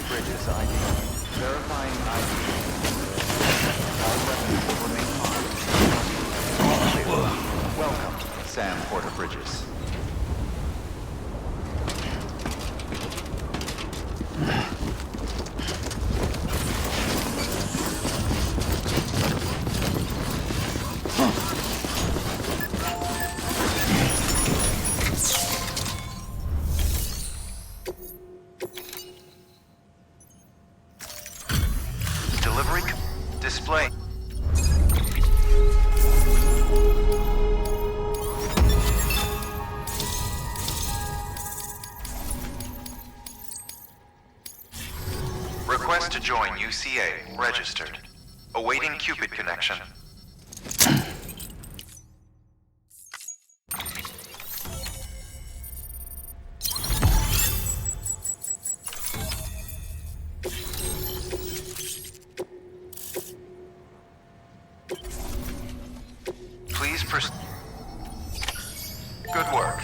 Bridges ID. Verifying ID. All weapons will remain armed. Welcome, Sam Porter Bridges. Delivery display. Request to join UCA. Registered. Awaiting Cupid connection. Please proceed. Good work.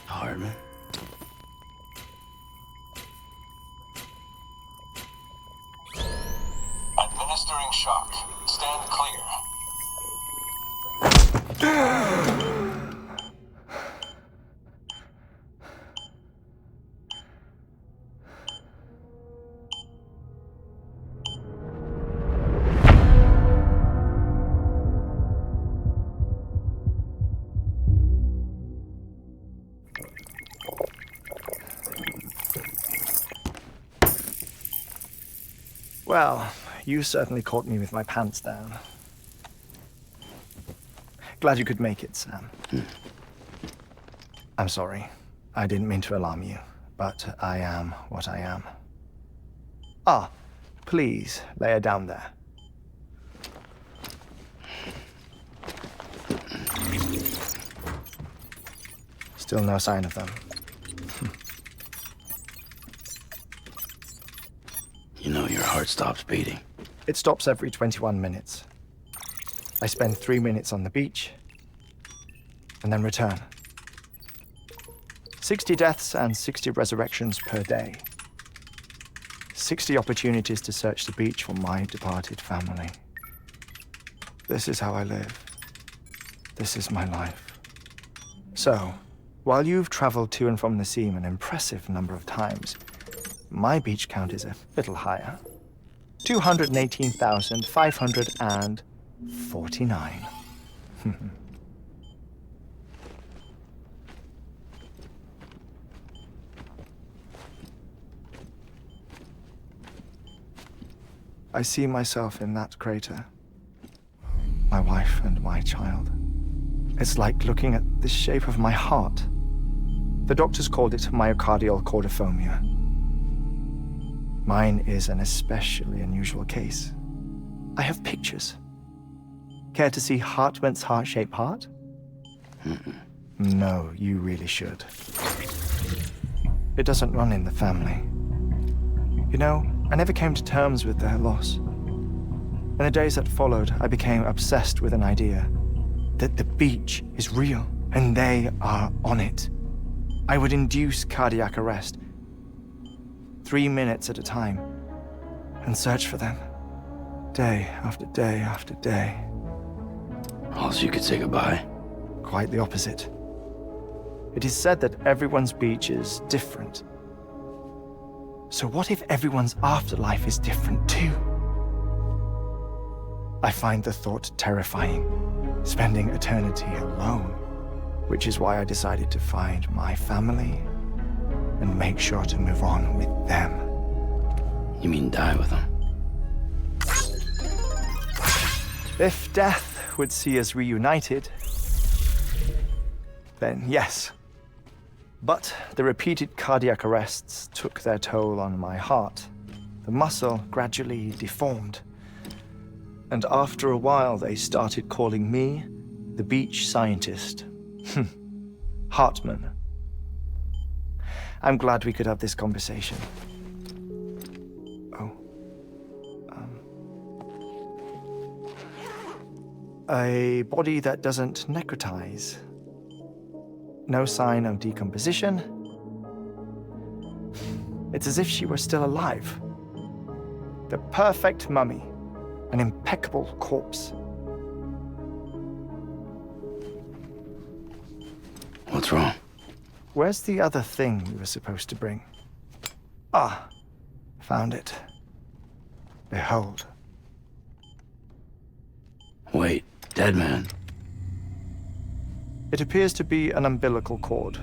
Hartman? Administering shock. Stand clear. Well, you certainly caught me with my pants down. Glad you could make it, Sam. I'm sorry. I didn't mean to alarm you, but I am what I am. Ah, please, lay her down there. Still no sign of them. You know your heart stops beating. It stops every 21 minutes. I spend 3 minutes on the beach, and then return. 60 deaths and 60 resurrections per day. 60 opportunities to search the beach for my departed family. This is how I live. This is my life. So, while you've traveled to and from the seam an impressive number of times, my beach count is a little higher. 218,549. I see myself in that crater. My wife and my child. It's like looking at the shape of my heart. The doctors called it myocardial chordophobia. Mine is an especially unusual case. I have pictures. Care to see Hartman's heart-shaped heart? No, you really should. It doesn't run in the family. You know, I never came to terms with their loss. In the days that followed, I became obsessed with an idea that the beach is real and they are on it. I would induce cardiac arrest, 3 minutes at a time, and search for them, day after day after day. Also, you could say goodbye. Quite the opposite. It is said that everyone's beach is different. So what if everyone's afterlife is different too? I find the thought terrifying, spending eternity alone, which is why I decided to find my family and make sure to move on with them. You mean die with them? If death would see us reunited, then yes. But the repeated cardiac arrests took their toll on my heart. The muscle gradually deformed. And after a while, they started calling me the beach scientist. Hartman. I'm glad we could have this conversation. Oh. A body that doesn't necrotize. No sign of decomposition. It's as if she were still alive. The perfect mummy. An impeccable corpse. What's wrong? Where's the other thing we were supposed to bring? Ah, found it. Behold. Wait, dead man. It appears to be an umbilical cord.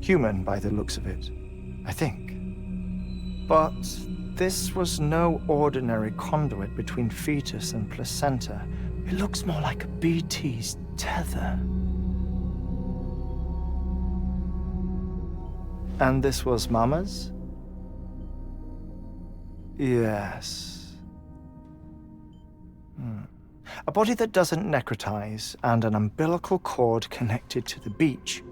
Human by the looks of it, I think. But this was no ordinary conduit between fetus and placenta. It looks more like a BT's tether. And this was Mama's? Yes. A body that doesn't necrotize and an umbilical cord connected to the beach.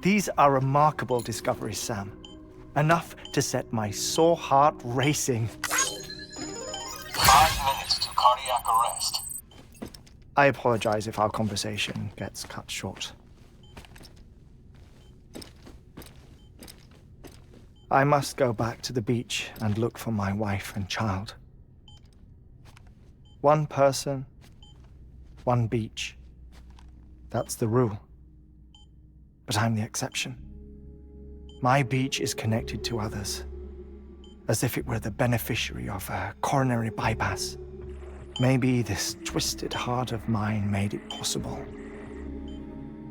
These are remarkable discoveries, Sam. Enough to set my sore heart racing. 5 minutes to cardiac arrest. I apologize if our conversation gets cut short. I must go back to the beach and look for my wife and child. One person, one beach. That's the rule. But I'm the exception. My beach is connected to others, as if it were the beneficiary of a coronary bypass. Maybe this twisted heart of mine made it possible.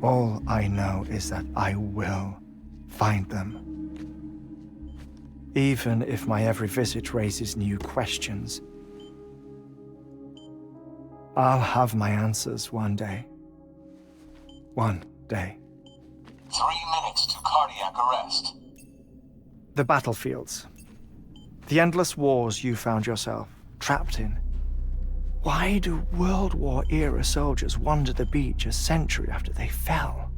All I know is that I will find them. Even if my every visit raises new questions, I'll have my answers one day. One day. 3 minutes to cardiac arrest. The battlefields. The endless wars you found yourself trapped in. Why do World War-era soldiers wander the beach a century after they fell?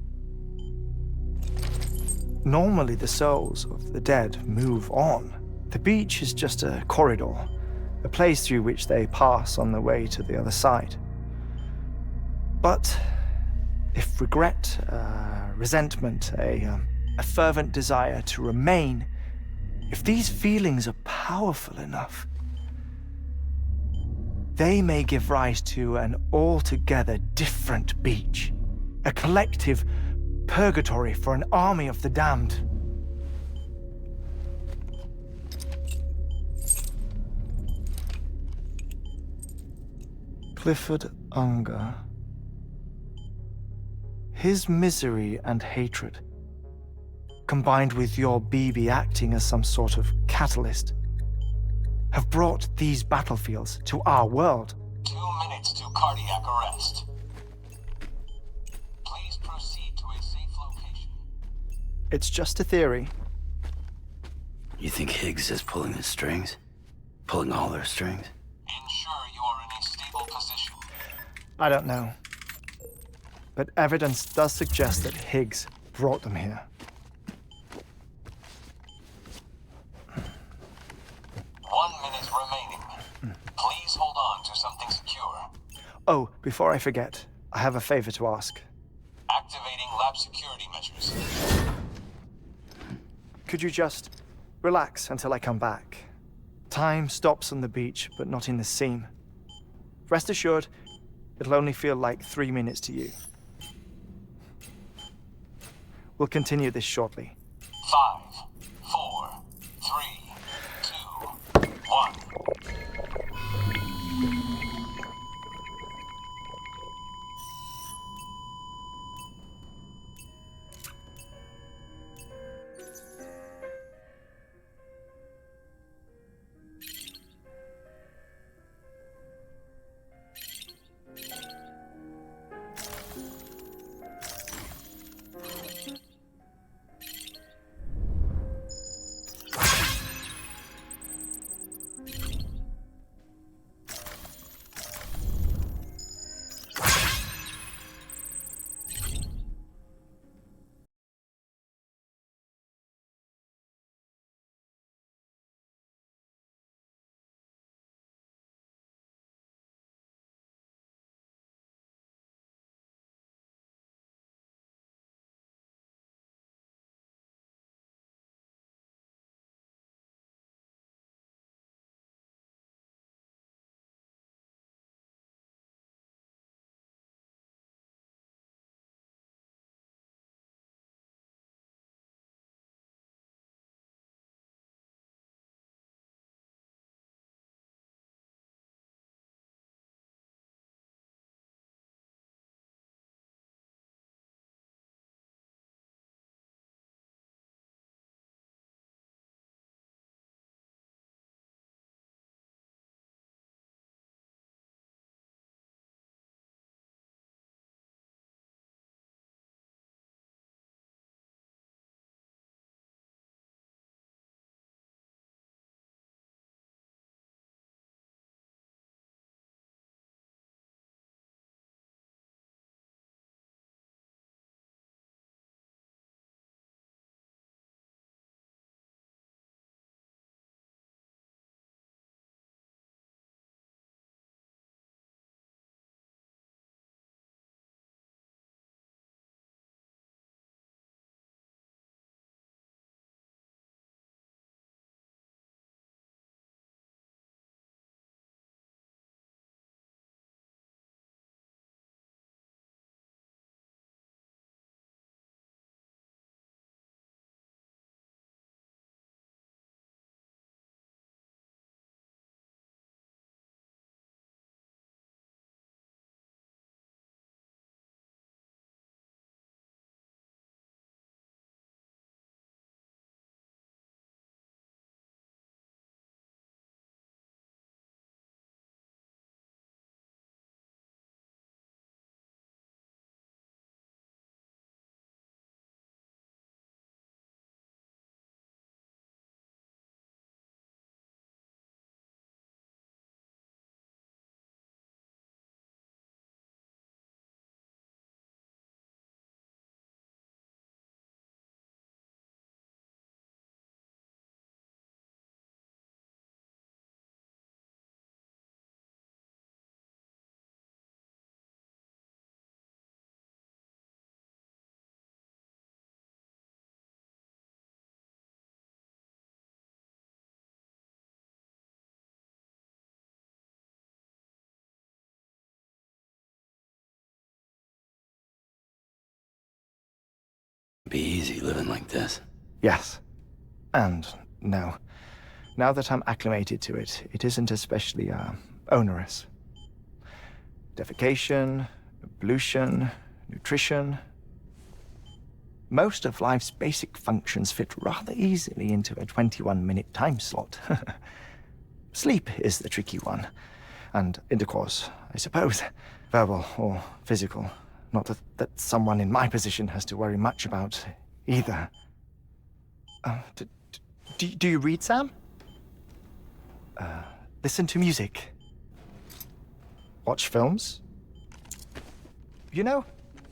Normally, the souls of the dead move on. The beach is just a corridor, a place through which they pass on the way to the other side. But if regret, resentment, a fervent desire to remain, if these feelings are powerful enough, they may give rise to an altogether different beach, a collective purgatory for an army of the damned. Clifford Unger. His misery and hatred, combined with your BB acting as some sort of catalyst, have brought these battlefields to our world. 2 minutes to cardiac arrest. Please proceed to a safe location. It's just a theory. You think Higgs is pulling the strings? Pulling all their strings? Ensure you are in a stable position. I don't know. But evidence does suggest that Higgs brought them here. 1 minute remaining. Please hold on to something secure. Oh, before I forget, I have a favor to ask. Activating lab security measures. Could you just relax until I come back? Time stops on the beach, but not in the scene. Rest assured, it'll only feel like 3 minutes to you. We'll continue this shortly. 5, 4, 3, 2, 1. Be easy living like this. Yes. And no. Now that I'm acclimated to it, it isn't especially, onerous. Defecation, ablution, nutrition. Most of life's basic functions fit rather easily into a 21-minute time slot. Sleep is the tricky one. And intercourse, I suppose. Verbal or physical. Not that someone in my position has to worry much about either. Do you read, Sam? Listen to music. Watch films. You know,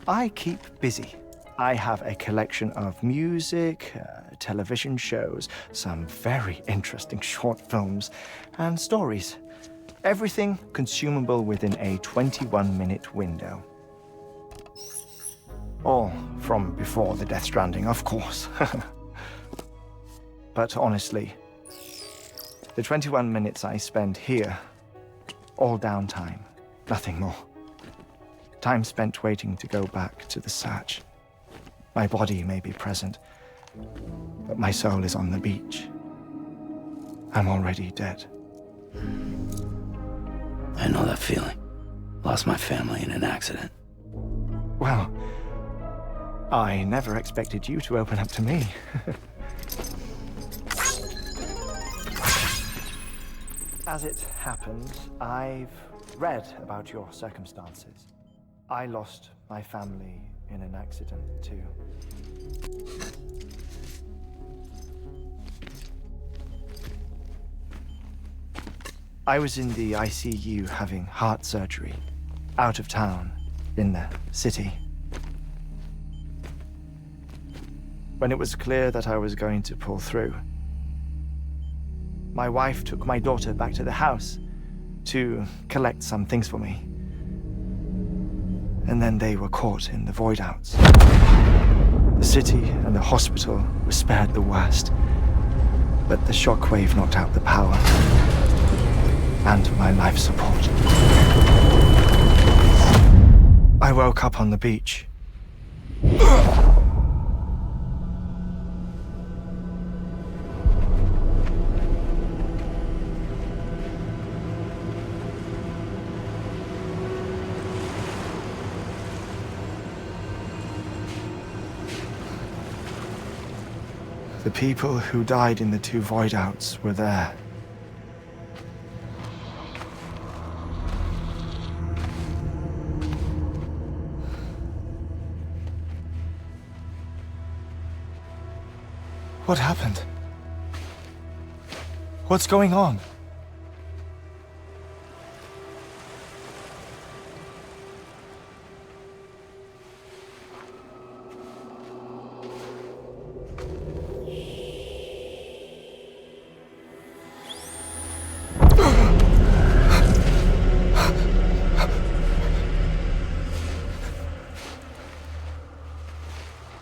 I keep busy. I have a collection of music, television shows, some very interesting short films, and stories. Everything consumable within a 21-minute window. All from before the Death Stranding, of course. But honestly, the 21 minutes I spend here, all downtime, nothing more. Time spent waiting to go back to the search. My body may be present, but my soul is on the beach. I'm already dead. I know that feeling. Lost my family in an accident. Well, I never expected you to open up to me. As it happens, I've read about your circumstances. I lost my family in an accident, too. I was in the ICU having heart surgery, out of town, in the city. When it was clear that I was going to pull through, my wife took my daughter back to the house to collect some things for me. And then they were caught in the void-outs. The city and the hospital were spared the worst, but the shockwave knocked out the power and my life support. I woke up on the beach. The people who died in the two void-outs were there. What happened? What's going on?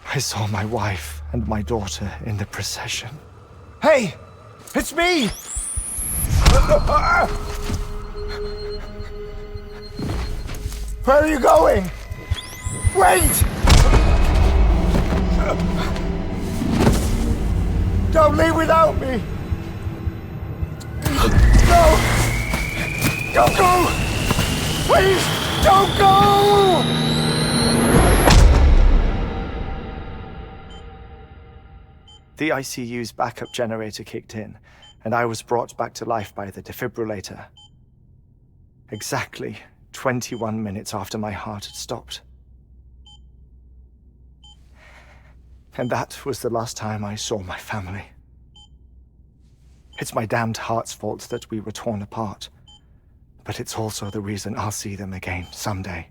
I saw my wife and my daughter in the procession. Hey! It's me! Where are you going? Wait! Don't leave without me! No! Don't go! Please, don't go! The ICU's backup generator kicked in, and I was brought back to life by the defibrillator. Exactly 21 minutes after my heart had stopped. And that was the last time I saw my family. It's my damned heart's fault that we were torn apart, but it's also the reason I'll see them again someday.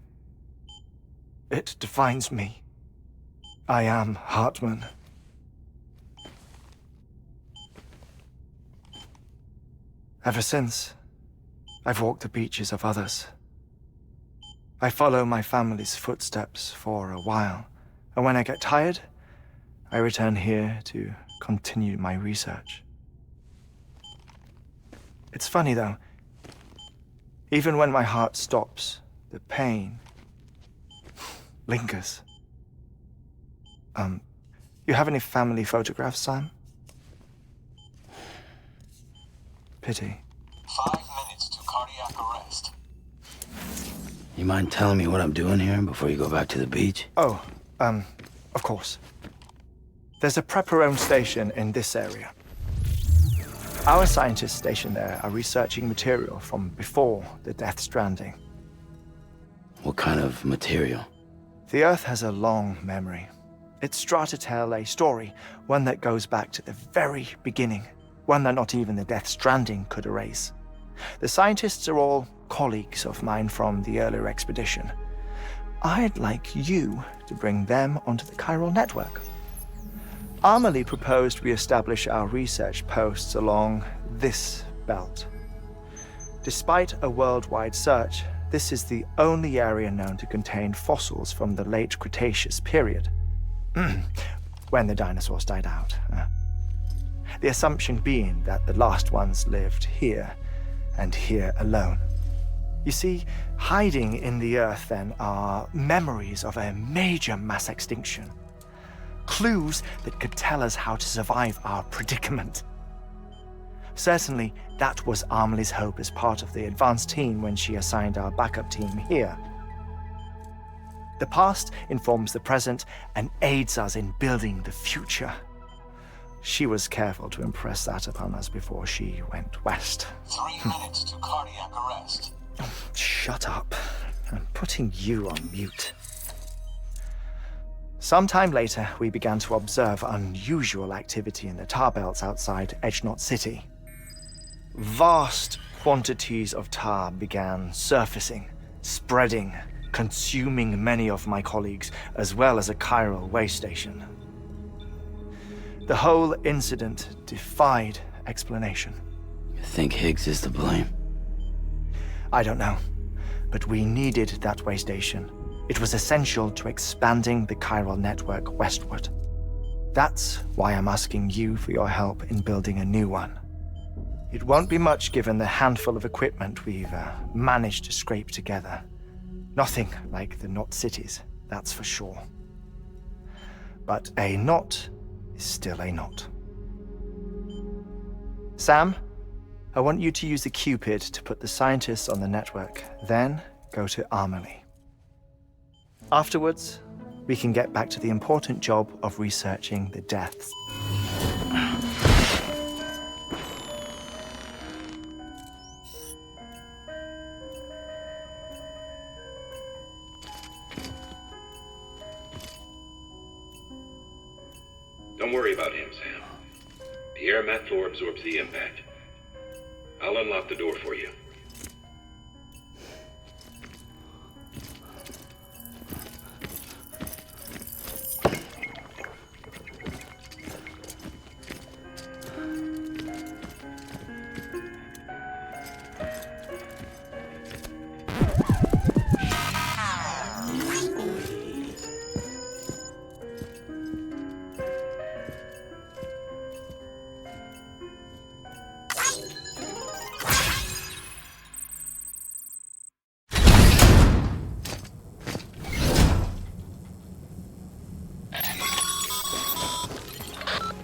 It defines me. I am Hartman. Ever since, I've walked the beaches of others. I follow my family's footsteps for a while, and when I get tired, I return here to continue my research. It's funny though, even when my heart stops, the pain lingers. You have any family photographs, Sam? Pity. 5 minutes to cardiac arrest. You mind telling me what I'm doing here before you go back to the beach? Oh, of course. There's a prepper-owned station in this area. Our scientists stationed there are researching material from before the Death Stranding. What kind of material? The Earth has a long memory. It's trying to tell a story, one that goes back to the very beginning, one that not even the Death Stranding could erase. The scientists are all colleagues of mine from the earlier expedition. I'd like you to bring them onto the chiral network. Amelie proposed we establish our research posts along this belt. Despite a worldwide search, this is the only area known to contain fossils from the late Cretaceous period, when the dinosaurs died out. The assumption being that the last ones lived here, and here alone. You see, hiding in the Earth then are memories of a major mass extinction. Clues that could tell us how to survive our predicament. Certainly, that was Amelie's hope as part of the advanced team when she assigned our backup team here. The past informs the present and aids us in building the future. She was careful to impress that upon us before she went west. 3 minutes to cardiac arrest. Shut up. I'm putting you on mute. Sometime later, we began to observe unusual activity in the tar belts outside Edgenot City. Vast quantities of tar began surfacing, spreading, consuming many of my colleagues, as well as a chiral way station. The whole incident defied explanation. You think Higgs is to blame? I don't know, but we needed that way station. It was essential to expanding the chiral network westward. That's why I'm asking you for your help in building a new one. It won't be much given the handful of equipment we've managed to scrape together. Nothing like the knot cities, that's for sure. But a knot is still a knot. Sam, I want you to use the Cupid to put the scientists on the network, then go to Amelie. Afterwards, we can get back to the important job of researching the deaths. Don't worry about him, Sam. The air mat floor absorbs the impact. I'll unlock the door for you.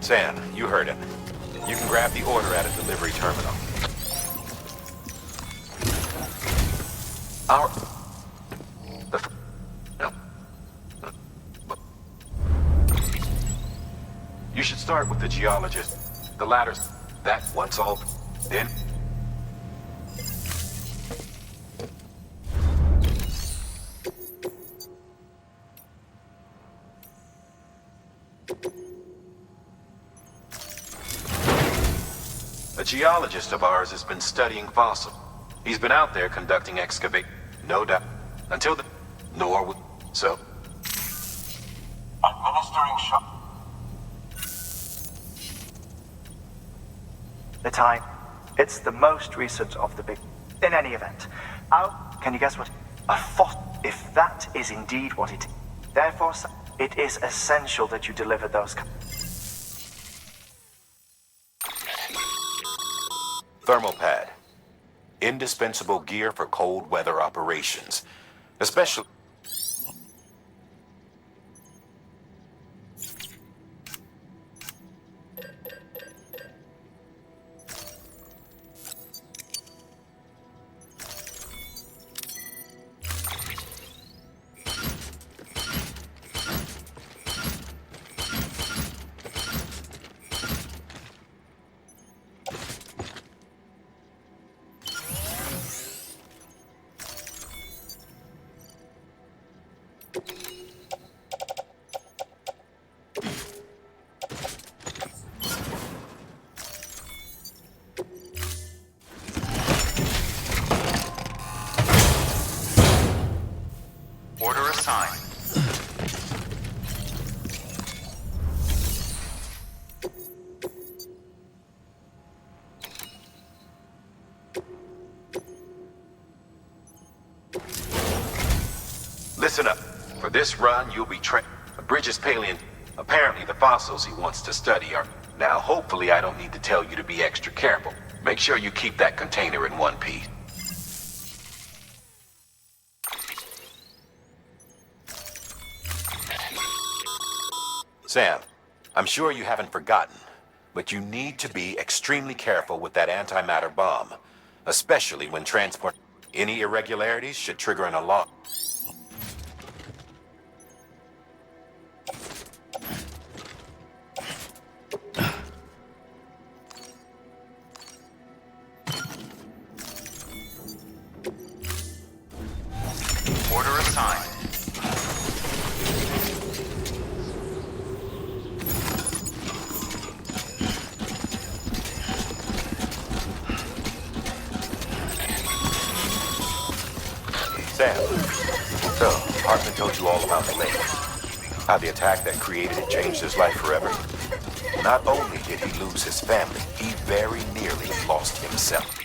Sam, you heard him. You can grab the order at a delivery terminal. You should start with the geologist. The ladder's that once all, then... A geologist of ours has been studying fossils. He's been out there conducting excavate, no doubt, until the... Nor would... So... Administering shock. The time. It's the most recent of the big... In any event, can you guess what? A fossil. If that is indeed what it is. Therefore, it is essential that you deliver those... Thermal pad. Indispensable gear for cold weather operations. Especially... Listen up. For this run, you'll be Bridges Palin. Apparently, the fossils he wants to study are... Now, hopefully, I don't need to tell you to be extra careful. Make sure you keep that container in one piece. Sam, I'm sure you haven't forgotten, but you need to be extremely careful with that antimatter bomb, especially when transport... Any irregularities should trigger an alarm. Order assigned. Sam, so, Hartman told you all about the lake. How the attack that created it changed his life forever. Not only did he lose his family, he very nearly lost himself.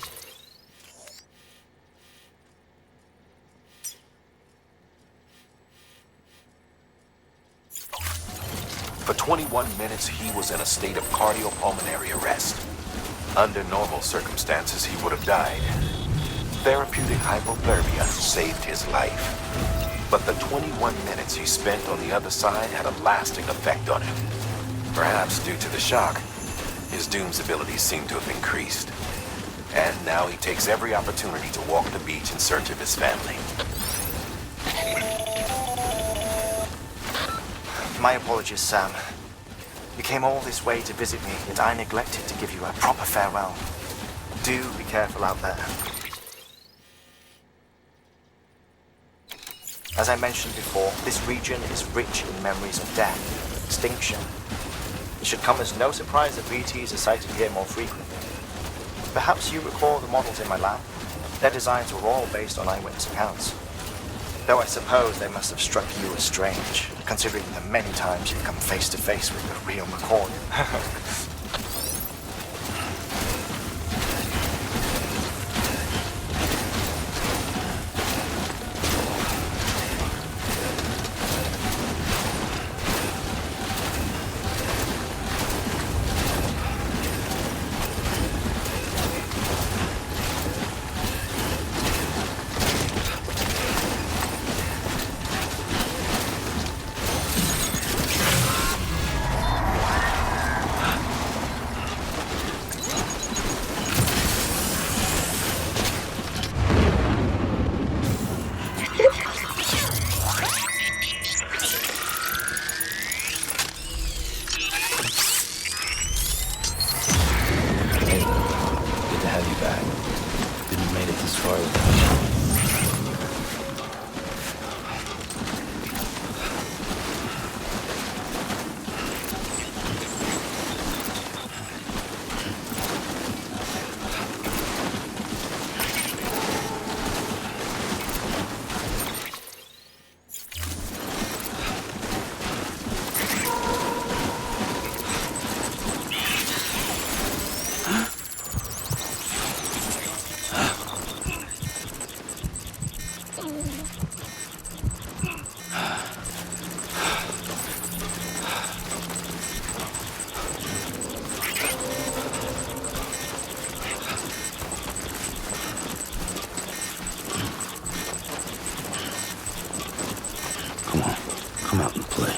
For 21 minutes, he was in a state of cardiopulmonary arrest. Under normal circumstances, he would have died. Therapeutic hypothermia saved his life. But the 21 minutes he spent on the other side had a lasting effect on him. Perhaps due to the shock, his Doom's abilities seem to have increased. And now he takes every opportunity to walk the beach in search of his family. My apologies, Sam. You came all this way to visit me, yet I neglected to give you a proper farewell. Do be careful out there. As I mentioned before, this region is rich in memories of death, extinction. It should come as no surprise that BTs are sighted here more frequently. Perhaps you recall the models in my lab? Their designs were all based on eyewitness accounts. Though I suppose they must have struck you as strange, considering the many times you've come face to face with the real McCoy. Come out and play.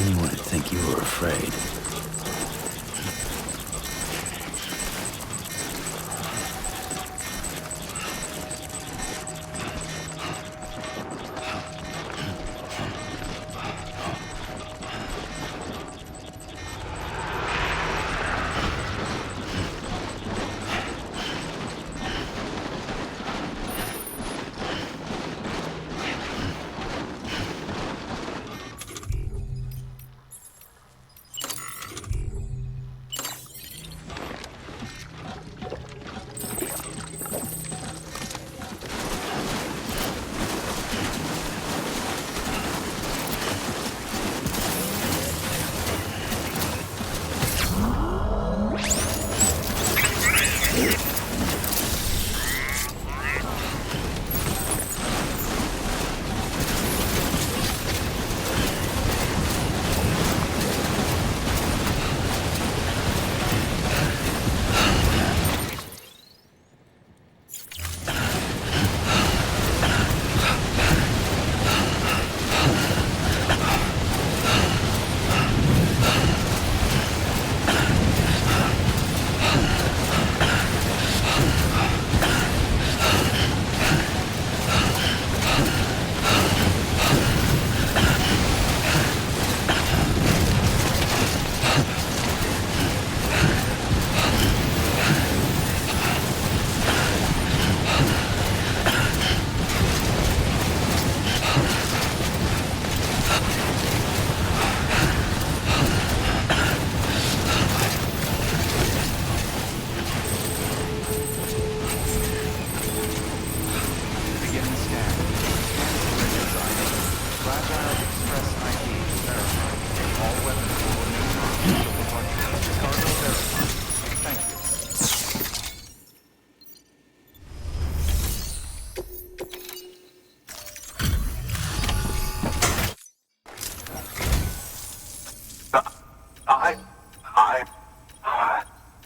Anyone would think you were afraid. Beginning scan. Bridges ID. Fragile Express ID verified. All weapons will remain armed until departure. Cargo verified. Thank you.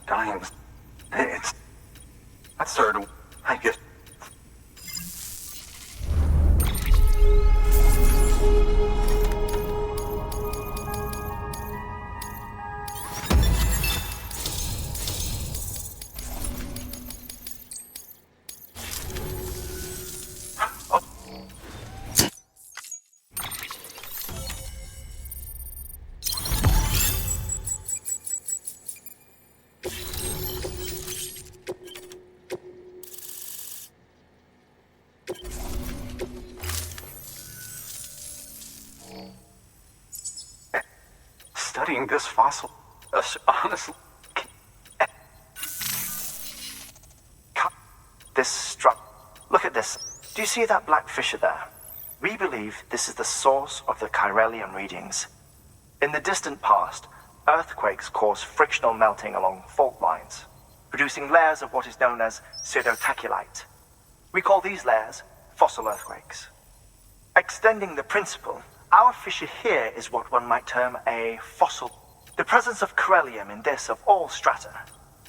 Dying. It's... That's sort of... I guess... Studying this fossil, honestly, this struck. Look at this. Do you see that black fissure there? We believe this is the source of the chiralium readings. In the distant past, earthquakes cause frictional melting along fault lines, producing layers of what is known as pseudotaculite. We call these layers fossil earthquakes. Extending the principle, our fissure here is what one might term a fossil. The presence of chiralium in this of all strata,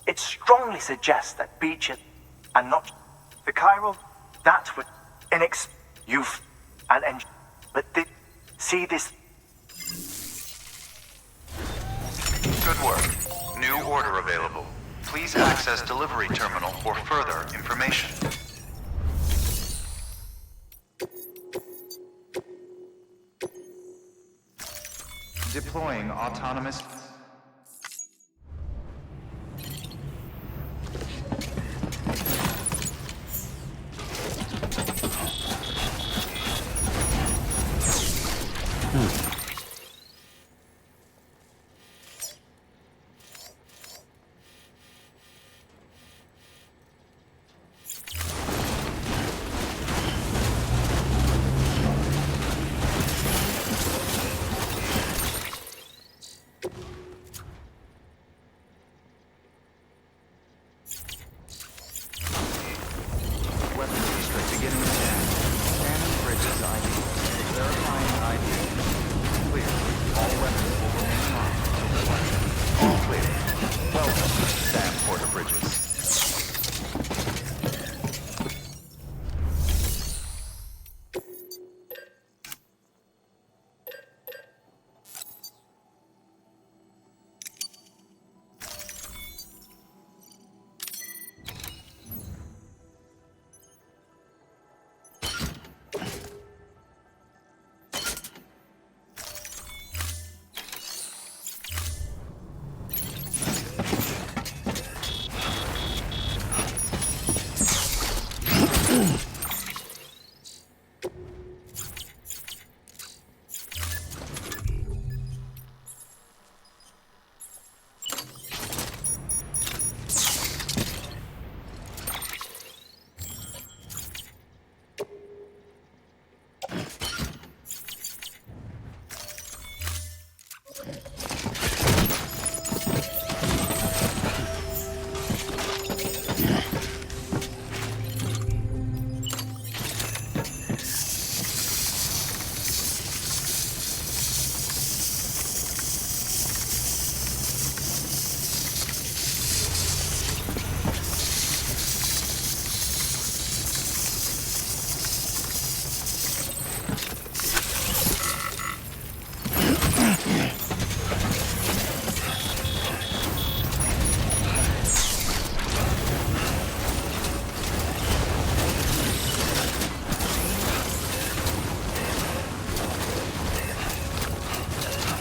it strongly suggests that beaches and not the chiral, that would you've and but see this. Good work. New order available. Please access delivery terminal for further information. Deploying autonomous...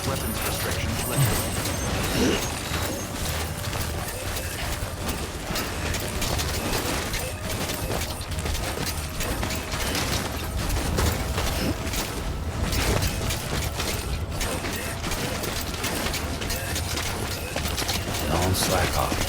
Weapons restrictions lifted. Don't slack off.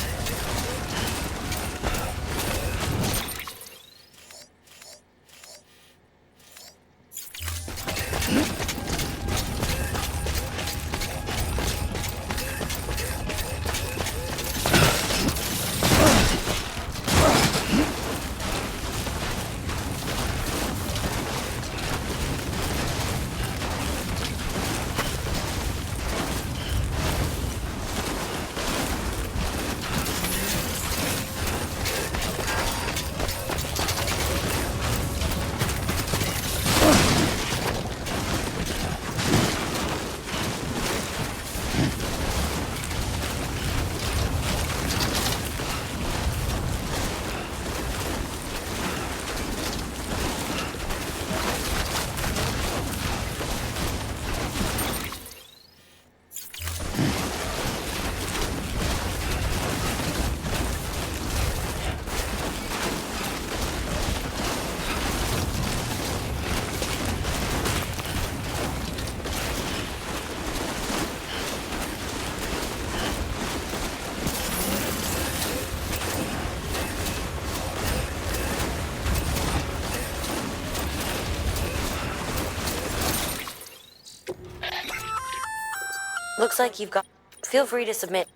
Looks like you've got... Feel free to submit.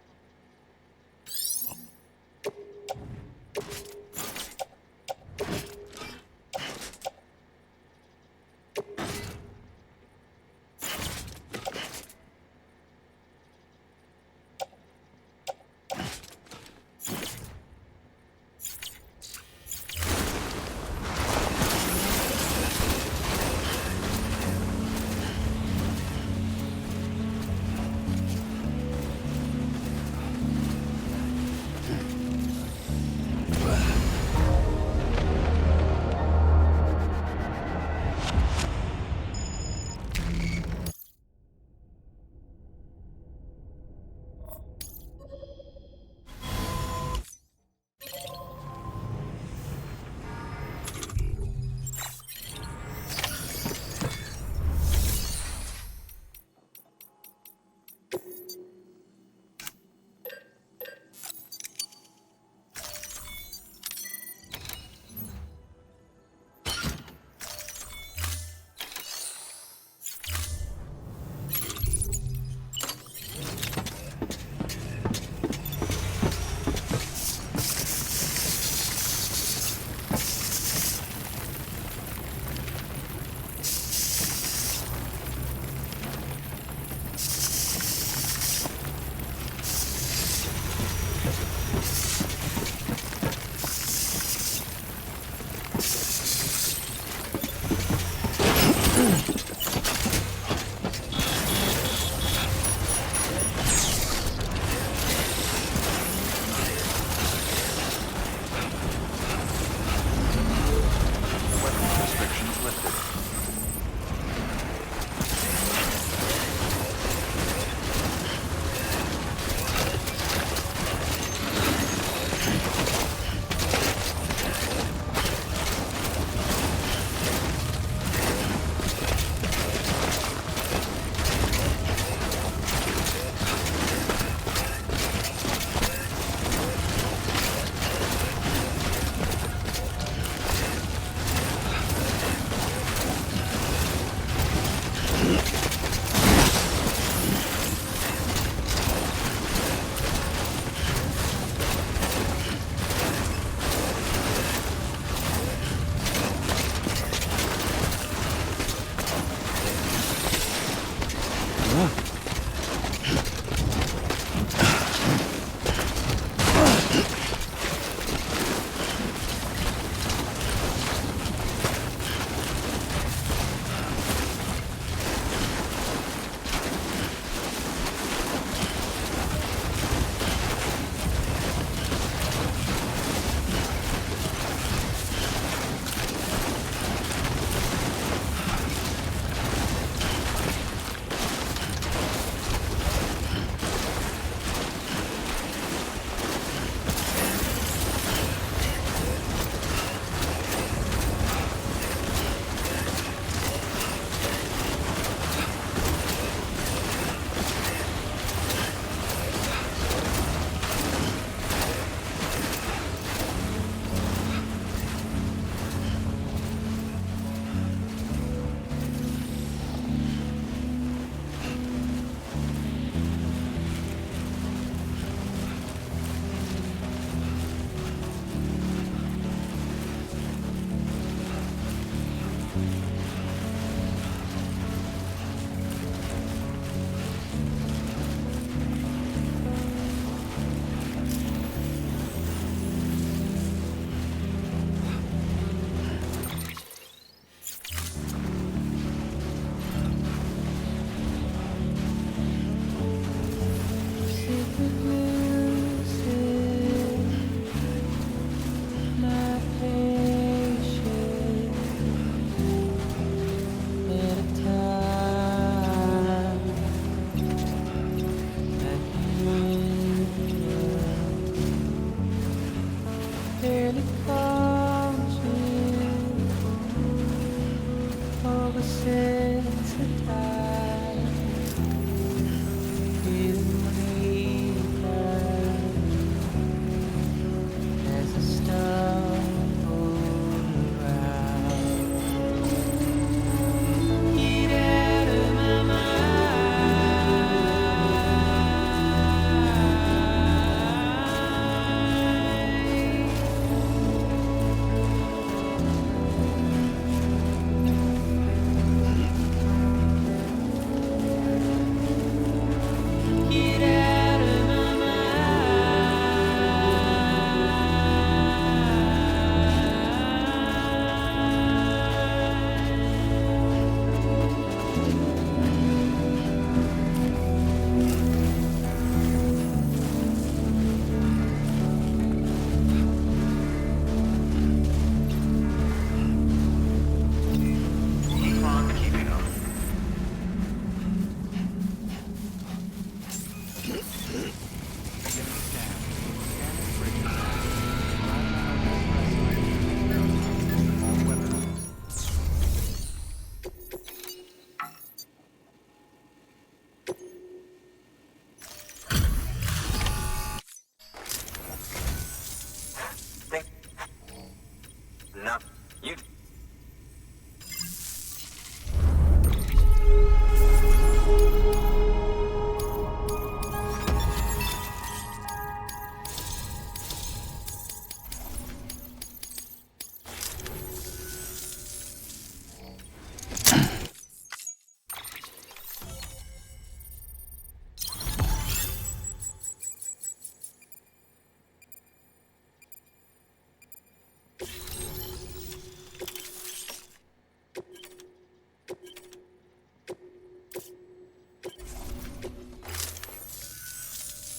No, you...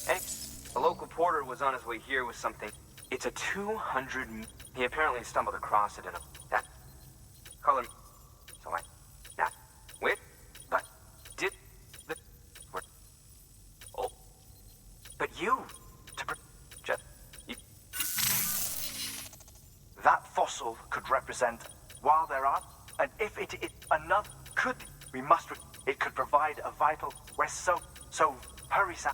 Hey, a local porter was on his way here with something. It's a 200... He apparently stumbled across it in a... That color... So I... Now, wait, but... Did... The... Were... Oh. But you... Just... You... That fossil could represent... While there are... And if it is another... Could... We must... It could provide a vital... We're so... Hurry, Sam.